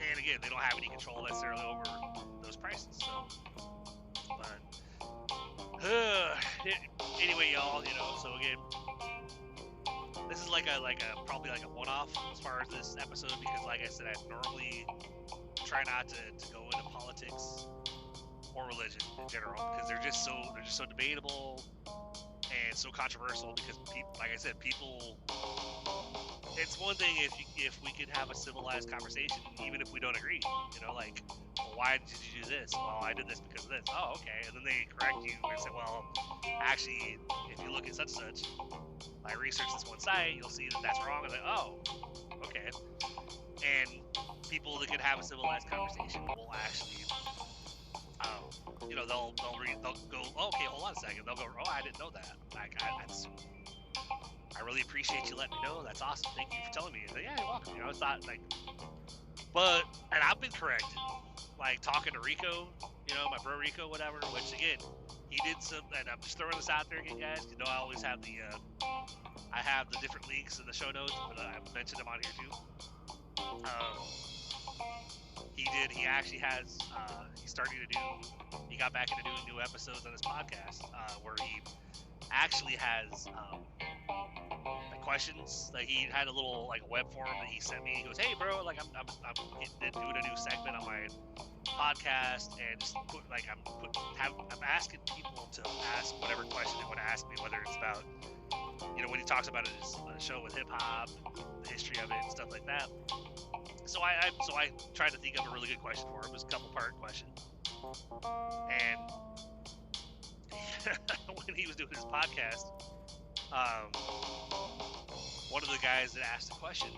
And again, they don't have any control necessarily over those prices. So, but anyway, y'all, so again, this is like a probably like a one-off as far as this episode, because like I said, I normally try not to go into politics or religion in general, because they're just so debatable and so controversial, because people, like I said, people, it's one thing if we could have a civilized conversation, even if we don't agree, like, well, why did you do this? Well, I did this because of this. Oh, okay. And then they correct you and say, well, actually, if you look at such and such, I researched this one site, you'll see that that's wrong. And like, oh, okay. And people that could have a civilized conversation will actually, they'll go, oh, okay, hold on a second. They'll go, oh, I didn't know that. Like, I really appreciate you letting me know. That's awesome. Thank you for telling me. Like, yeah, you're welcome. It's not like, and I've been corrected. Like talking to Ricco, my bro Ricco, whatever. Which again, he did some. And I'm just throwing this out there again, guys. I always have I have the different links in the show notes, but I mentioned them on here too. He actually has. He got back into doing new episodes on his podcast, where he actually has questions. Like he had a little a web form that he sent me. He goes, "Hey, bro, like I'm doing a new segment on my podcast, and just I'm asking people to ask whatever question they want to ask me, whether it's about when he talks about his show with hip hop, the history of it, and stuff like that." So I tried to think of a really good question for him. It was a couple part question, and when he was doing his podcast, one of the guys that asked the question,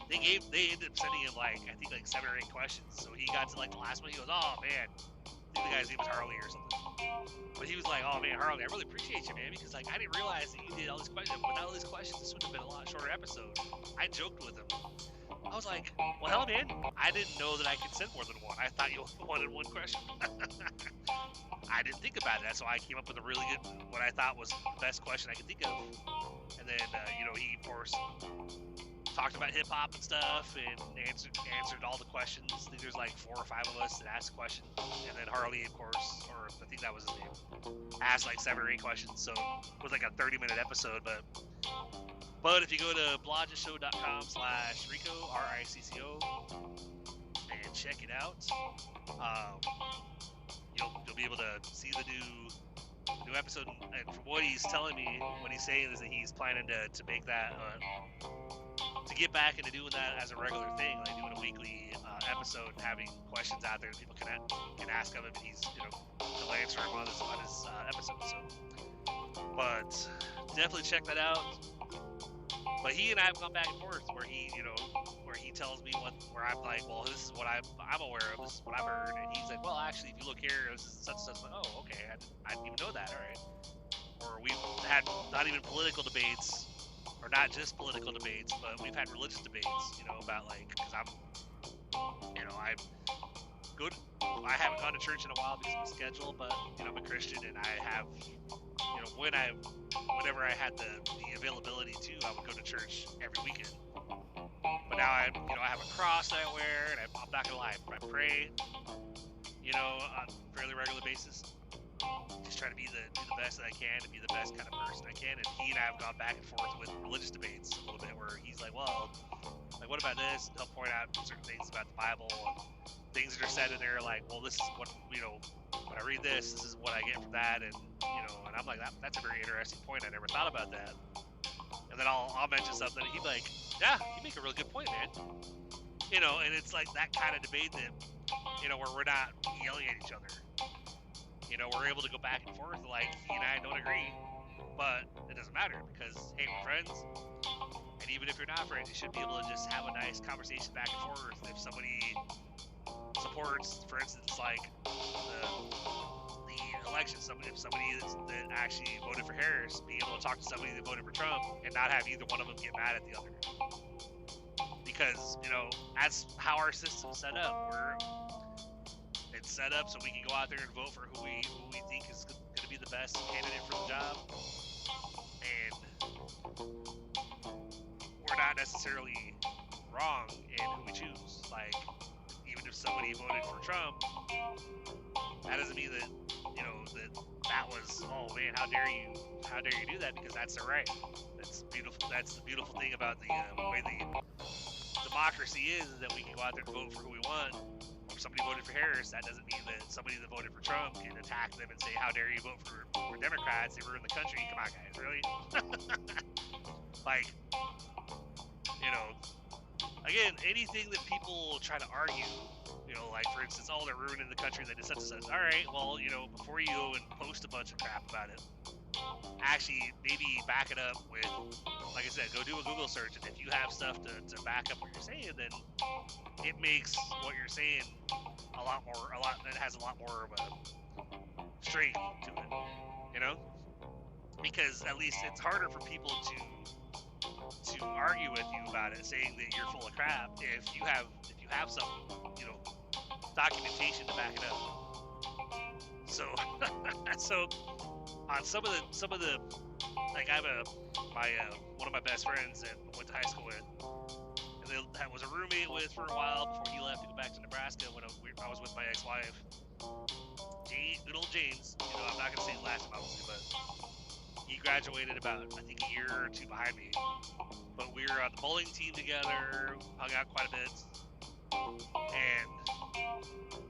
they ended up sending him I think 7 or 8 questions. So he got to the last one. He goes, "Oh man," I think the guy's name was Harley or something. But he was like, "Oh man, Harley, I really appreciate you, man, because I didn't realize that you did all these questions. Without all these questions, this would have been a lot shorter episode." I joked with him. I was like, "Well, hell, man, I didn't know that I could send more than one. I thought you wanted one question." I didn't think about that, so I came up with a really good, what I thought was the best question I could think of. And then, he, of course, talked about hip-hop and stuff, and answered all the questions. I think there's 4 or 5 of us that asked a question. And then Harley, of course, or I think that was his name, asked 7 or 8 questions. So it was a 30-minute episode, but if you go to bloggishow.com/Ricco, RICCO, and check it out, you'll be able to see the new episode. And from what he's telling me, what he's saying is that he's planning to make that to get back into doing that as a regular thing, doing a weekly episode and having questions out there that people can ask of him, and he'll answer them on his episode. So, but definitely check that out. But he and I have gone back and forth where he tells me where I'm like, well, this is what I'm aware of, this is what I've heard, and he's like, well, actually, if you look here, this is such and such. Like, oh, okay, I didn't even know that. All right. had not even political debates, or not just political debates, but we've had religious debates, you know, about like, because I haven't gone to church in a while because of my schedule, but, you know, I'm a Christian, and I have, you know, whenever I had the availability to, I would go to church every weekend. But now I have a cross that I wear, and I'm not gonna lie, I pray, you know, on a fairly regular basis. Just try to be the best that I can, and be the best kind of person I can. And he and I have gone back and forth with religious debates a little bit, where he's like, well, like, what about this? And he'll point out certain things about the Bible, and things that are said in there, like, well, this is what, you know, when I read this is what I get from that, and, you know, and I'm like, that's a very interesting point. I never thought about that. And then I'll mention something, and he'd be like, yeah, you make a really good point, man. You know, and it's like that kind of debate that, you know, where we're not yelling at each other. You know, we're able to go back and forth, like, he and I don't agree, but it doesn't matter, because, hey, we're friends, and even if you're not friends, you should be able to just have a nice conversation back and forth. If somebody supports, for instance, like, the election, if somebody that actually voted for Harris, being able to talk to somebody that voted for Trump, and not have either one of them get mad at the other. Because, you know, that's how our system's set up. It's set up so we can go out there and vote for who we think is going to be the best candidate for the job, and we're not necessarily wrong in who we choose. Like, even if somebody voted for Trump, that doesn't mean that, you know, that was, oh man, how dare you do that, because that's their right. That's beautiful. That's the beautiful thing about the way the democracy is that we can go out there and vote for who we want. If somebody voted for Harris, that doesn't mean that somebody that voted for Trump can attack them and say, how dare you vote for Democrats, they ruin the country. Come on, guys, really? Like, you know, again, anything that people try to argue, you know, like, for instance, oh, they're ruining the country, that is such and such. All right, well, you know, before you go and post a bunch of crap about it, actually maybe back it up with, like I said, go do a Google search, and if you have stuff to back up what you're saying, then it makes what you're saying it has a lot more of a strength to it, you know? Because at least it's harder for people to argue with you about it, saying that you're full of crap, if you have some, you know, documentation to back it up. So so on some of the like, I have one of my best friends that I went to high school with, and that was a roommate with for a while before he left to go back to Nebraska when I was with my ex-wife, good old James. You know, I'm not gonna say his last name obviously, but he graduated about, I think, a year or two behind me. But we were on the bowling team together, hung out quite a bit, and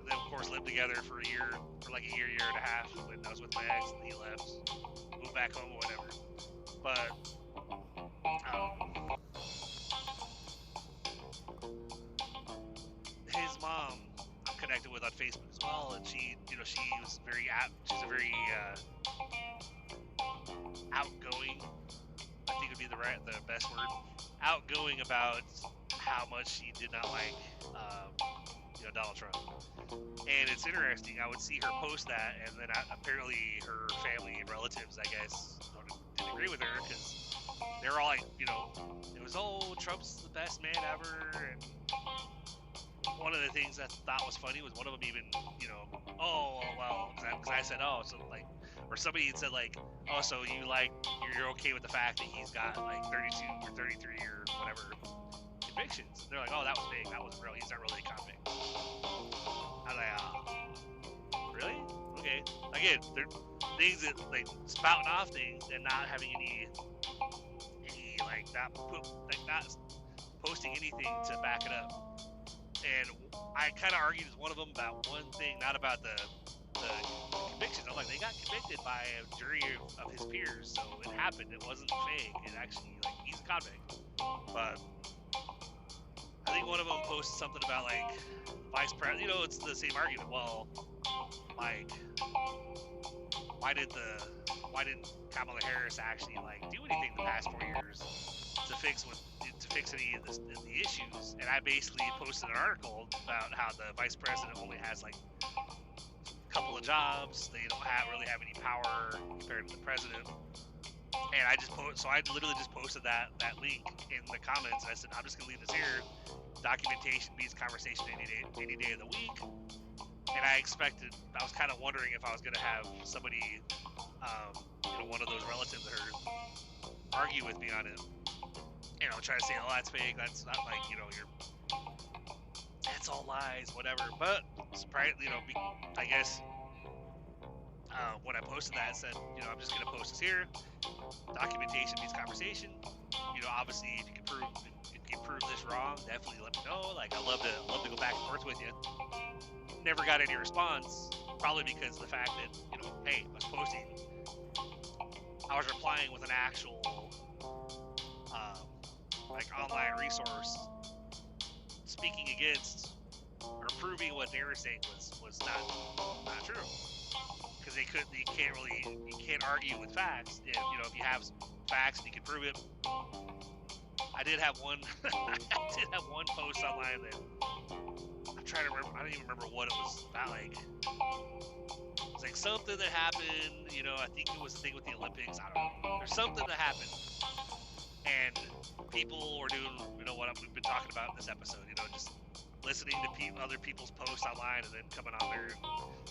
then of course lived together for like a year and a half when I was with my ex, and he left, moved back home or whatever. But his mom I'm connected with on Facebook as well, and she was she's a very outgoing, I think would be the best word, outgoing about how much she did not like Donald Trump. And it's interesting, I would see her post that, and then apparently her family and relatives, I guess, didn't agree with her, because they were all like, you know, it was, oh, Trump's the best man ever. And one of the things I thought was funny was one of them even, you know, oh, well, because I said, oh, so like, or somebody had said like, oh, so you're okay with the fact that he's got like 32 or 33 or whatever convictions. And they're like, oh, that was big. That wasn't real. He's not really a convict. I was like, really? Okay. Again, they're things that, like, spouting off things and not having any like, not posting anything to back it up. And I kind of argued with one of them about one thing, not about the convictions. I'm like, they got convicted by a jury of his peers, so it happened. It wasn't fake. It actually, like, he's a convict. But I think one of them posted something about, like, vice president. You know, it's the same argument. Well, like, why didn't Kamala Harris actually, like, do anything the past 4 years to fix any of the issues? And I basically posted an article about how the vice president only has, like, a couple of jobs. They don't really have any power compared to the president. And I literally just posted that link in the comments, and I said, I'm just gonna leave this here. Documentation beats conversation any day of the week. And I was kind of wondering if I was gonna have somebody, one of those relatives of hers, argue with me on it. Try to say, oh, that's fake. That's not like, that's all lies, whatever. But surprise, I guess. When I posted that, I said, I'm just gonna post this here. Documentation beats conversation. Obviously, if you can prove this wrong, definitely let me know. Like, I love to go back and forth with you. Never got any response, probably because of the fact that, hey, I was posting, I was replying with an actual, online resource speaking against or proving what they were saying was not true. Because you can't argue with facts. If you have facts and you can prove it. I did have one post online that I'm trying to remember. I don't even remember what it was about. It's like something that happened. I think it was the thing with the Olympics. I don't know. There's something that happened, and people were doing what we've been talking about in this episode. Just listening to other people's posts online and then coming on there.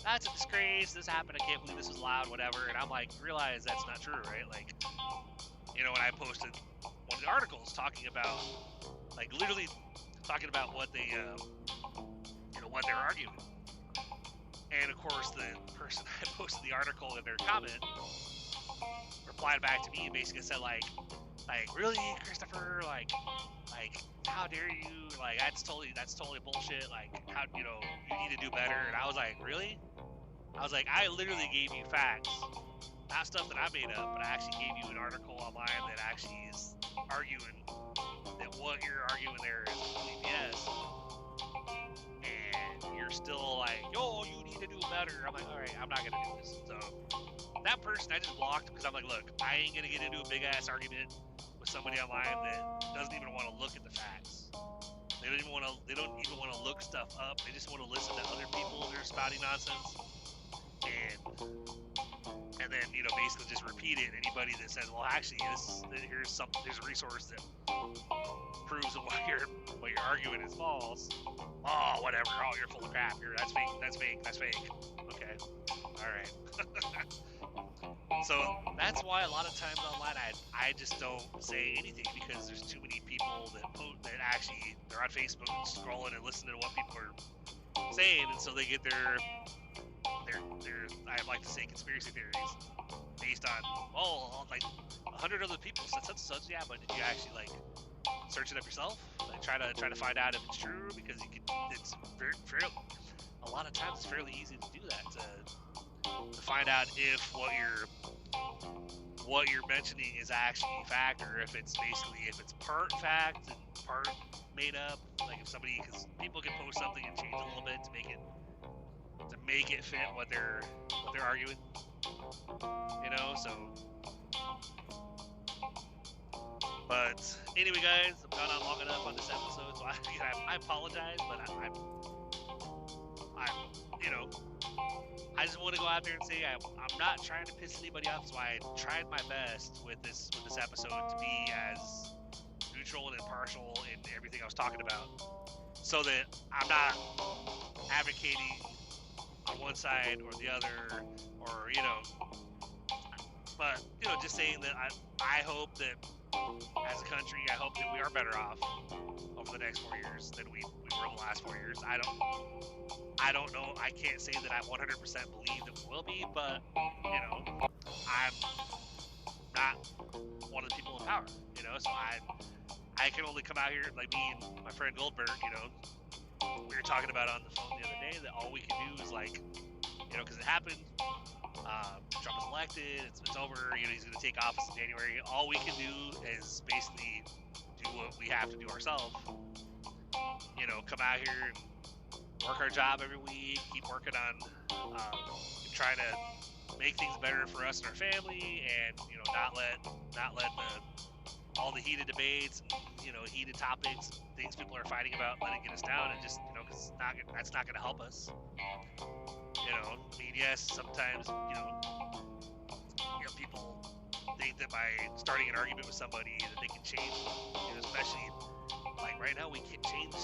That's a disgrace. This happened. I can't believe this was loud. Whatever. And I'm like, realize that's not true, right? Like, when I posted one of the articles talking about, literally talking about what they, what they're arguing. And of course, the person I posted the article in their comment replied back to me and basically said, like, really, Christopher? Like, how dare you? Like, that's totally bullshit. Like, how, you need to do better. And I was like, really? I was like, I literally gave you facts. Not stuff that I made up, but I actually gave you an article online that actually is arguing that what you're arguing there is complete BS. And you're still like, oh, you need to do better. I'm like, all right, I'm not going to do this. So that person I just blocked because I'm like, look, I ain't going to get into a big ass argument with somebody online that doesn't even want to look at the facts. They don't even want to look stuff up. They just want to listen to other people that are spouting nonsense. And then, basically just repeat it. Anybody that says, well, actually, there's a resource that proves that what you're arguing is false. Oh, whatever. Oh, you're full of crap. That's fake. Okay. All right. So that's why a lot of times online I just don't say anything, because there's too many people that actually they're on Facebook scrolling and listening to what people are saying, and so they get their I like to say conspiracy theories based on 100 other people said such and such. Yeah, but did you actually search it up yourself? Try to find out if it's true, because it's very a lot of times it's fairly easy to do that, to find out if what you're mentioning is actually fact, or if it's part fact and part made up. Like because people can post something and change a little bit to make it fit what they're arguing. So. But anyway, guys, I've gone on long enough on this episode, so I apologize, but I just want to go out there and say I'm not trying to piss anybody off. That's why I tried my best with this episode to be as neutral and impartial in everything I was talking about, so that I'm not advocating on one side or the other, or but just saying that I hope that as a country, I hope that we are better off over the next 4 years than we were the last 4 years. I don't know. I can't say that I 100% believe that we will be, but I'm not one of the people in power. So I can only come out here, like me and my friend Goldberg. We were talking about on the phone the other day that all we can do is because it happened. Trump was elected. It's over. He's going to take office in January. All we can do is basically do what we have to do ourselves. Come out here and work our job every week. Keep working on trying to make things better for us and our family, and not let all the heated debates and heated topics, things people are fighting about, let it get us down, and just because that's not going to help us. Yes, sometimes people think think that by starting an argument with somebody that they can change, you know, especially like right now we can't change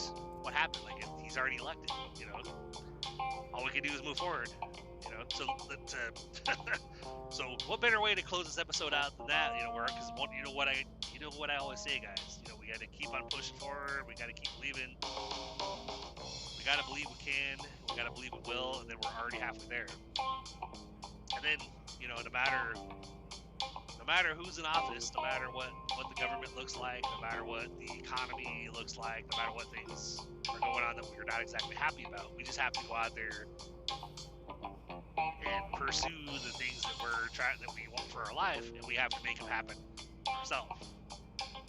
what happened. Like he's already elected, you know. All we can do is move forward, you know. So so what better way to close this episode out than that, you know? Where because you know what I always say, guys. You know, we got to keep on pushing forward. We got to keep believing. We got to believe we can. We got to believe we will, and then we're already halfway there. And then, you know, no matter who's in office, no matter what the government looks like, no matter what the economy looks like, no matter what things are going on that we're not exactly happy about, we just have to go out there and pursue the things that we want for our life, and we have to make them happen ourselves.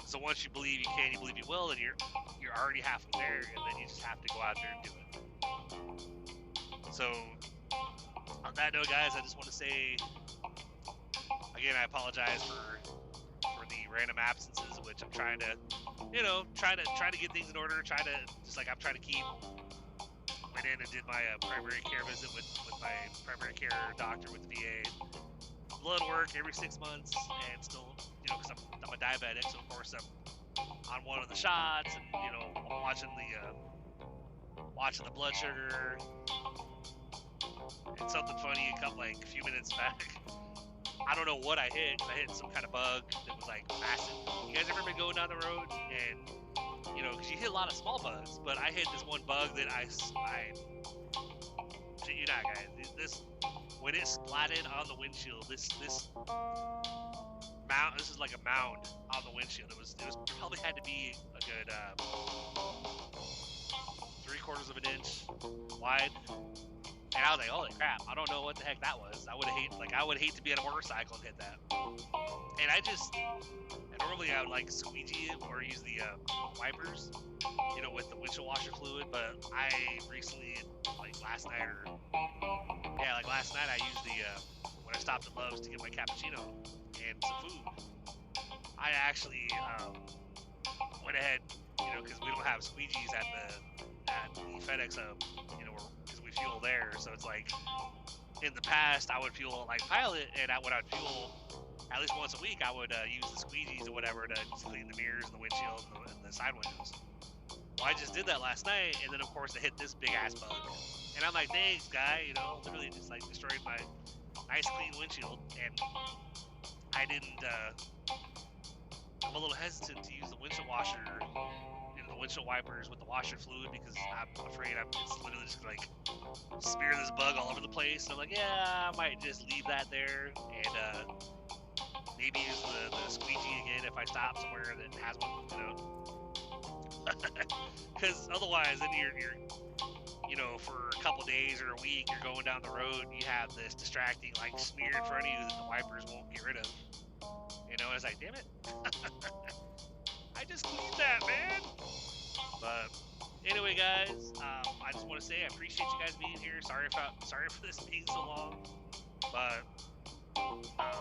So once you believe you can, you believe you will, then you're already halfway there, and then you just have to go out there and do it. So on that note, guys, I just want to say again, I apologize for the random absences, which I'm trying to, you know, try to get things in order. I'm trying to keep. Went in and did my primary care visit with my primary care doctor with the VA. Blood work every 6 months, and still, you know, because I'm a diabetic, so of course I'm on one of the shots, and you know, I'm watching the blood sugar. And something funny, a few minutes back. I don't know what I hit. I hit some kind of bug that was like massive. You guys ever been going down the road and, you know, because you hit a lot of small bugs, but I hit this one bug that I shit you not, guys. When it splatted on the windshield, this is like a mound on the windshield. It was probably had to be a good 3/4 of an inch wide. And I was like, holy crap, I don't know what the heck that was. I would hate to be on a motorcycle and hit that. And normally I would like squeegee it or use the wipers, you know, with the windshield washer fluid, but I recently, last night I used when I stopped at Love's to get my cappuccino and some food, I actually went ahead, you know, because we don't have squeegees at the FedEx hub, you know, because we fuel there. So it's like, in the past, I would fuel like Pilot, and when I'd fuel at least once a week, I would use the squeegees or whatever to just clean the mirrors and the windshield and the side windows. Well, I just did that last night, and then of course I hit this big ass bug. And I'm like, thanks, guy, you know, literally just like destroyed my nice clean windshield, and I didn't, I'm a little hesitant to use the windshield washer, you know, the windshield wipers with the washer fluid, because I'm afraid it's literally just like smear this bug all over the place. So I'm like, yeah, I might just leave that there, and maybe use the squeegee again if I stop somewhere that has one, you know. Because otherwise, then you're, you know, for a couple days or a week, you're going down the road and you have this distracting, like, smear in front of you that the wipers won't get rid of. You know, and it's like, damn it. I just cleaned that, man. But anyway, guys, I just want to say I appreciate you guys being here. Sorry for this being so long. But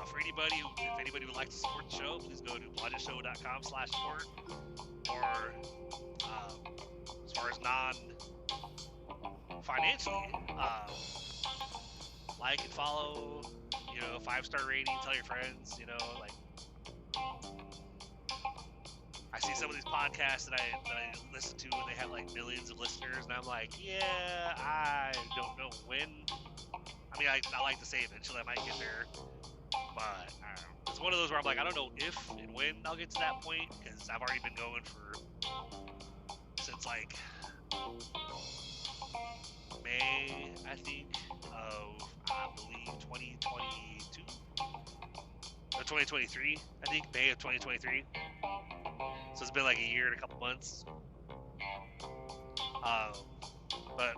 for anybody, if anybody would like to support the show, please go to bloggshow.com/support. Or as far as non-financially, like and follow, you know, 5-star rating, tell your friends, you know, like, I see some of these podcasts that I listen to, and they have like millions of listeners, and I'm like, yeah, I don't know when. I mean, I like to say eventually I might get there, but I don't know. It's one of those where I'm like, I don't know if and when I'll get to that point, because I've already been going since like May, I think, of, I believe, 2022? Or 2023, I think, May of 2023. So it's been like a year and a couple months. But,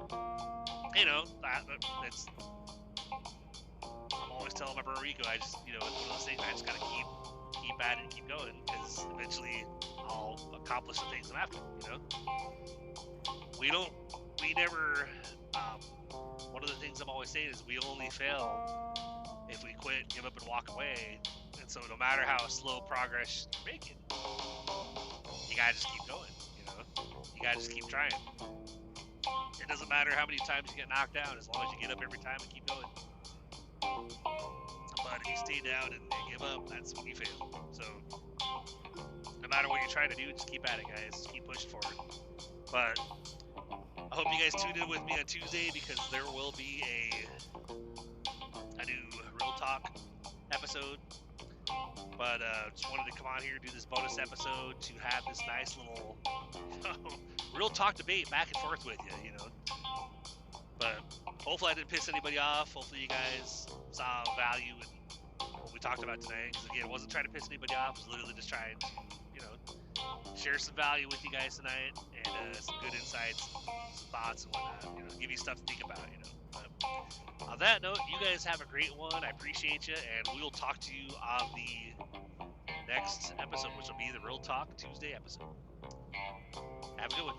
you know, I'm always telling my bro Ricco, I just, you know, it's one of those things, I just gotta keep at it and keep going, because eventually I'll accomplish the things I'm after, you know? One of the things I'm always saying is we only fail if we quit, give up, and walk away. And so no matter how slow progress you're making, you gotta just keep going, you know? You gotta just keep trying. It doesn't matter how many times you get knocked down, as long as you get up every time and keep going. But if you stay down and give up, that's when you fail. So, no matter what you're trying to do, just keep at it, guys. Just keep pushing forward. But I hope you guys tune in with me on Tuesday, because there will be a new Real Talk episode. But just wanted to come on here, do this bonus episode to have this nice little Real Talk debate back and forth with you, you know. But hopefully I didn't piss anybody off. Hopefully you guys saw value in what we talked about tonight. Because again, I wasn't trying to piss anybody off. I was literally just trying to, you know, share some value with you guys tonight, and some good insights, some thoughts and whatnot. You know, give you stuff to think about, you know. But on that note, you guys have a great one. I appreciate you, and we will talk to you on the next episode, which will be the Real Talk Tuesday episode. Have a good one.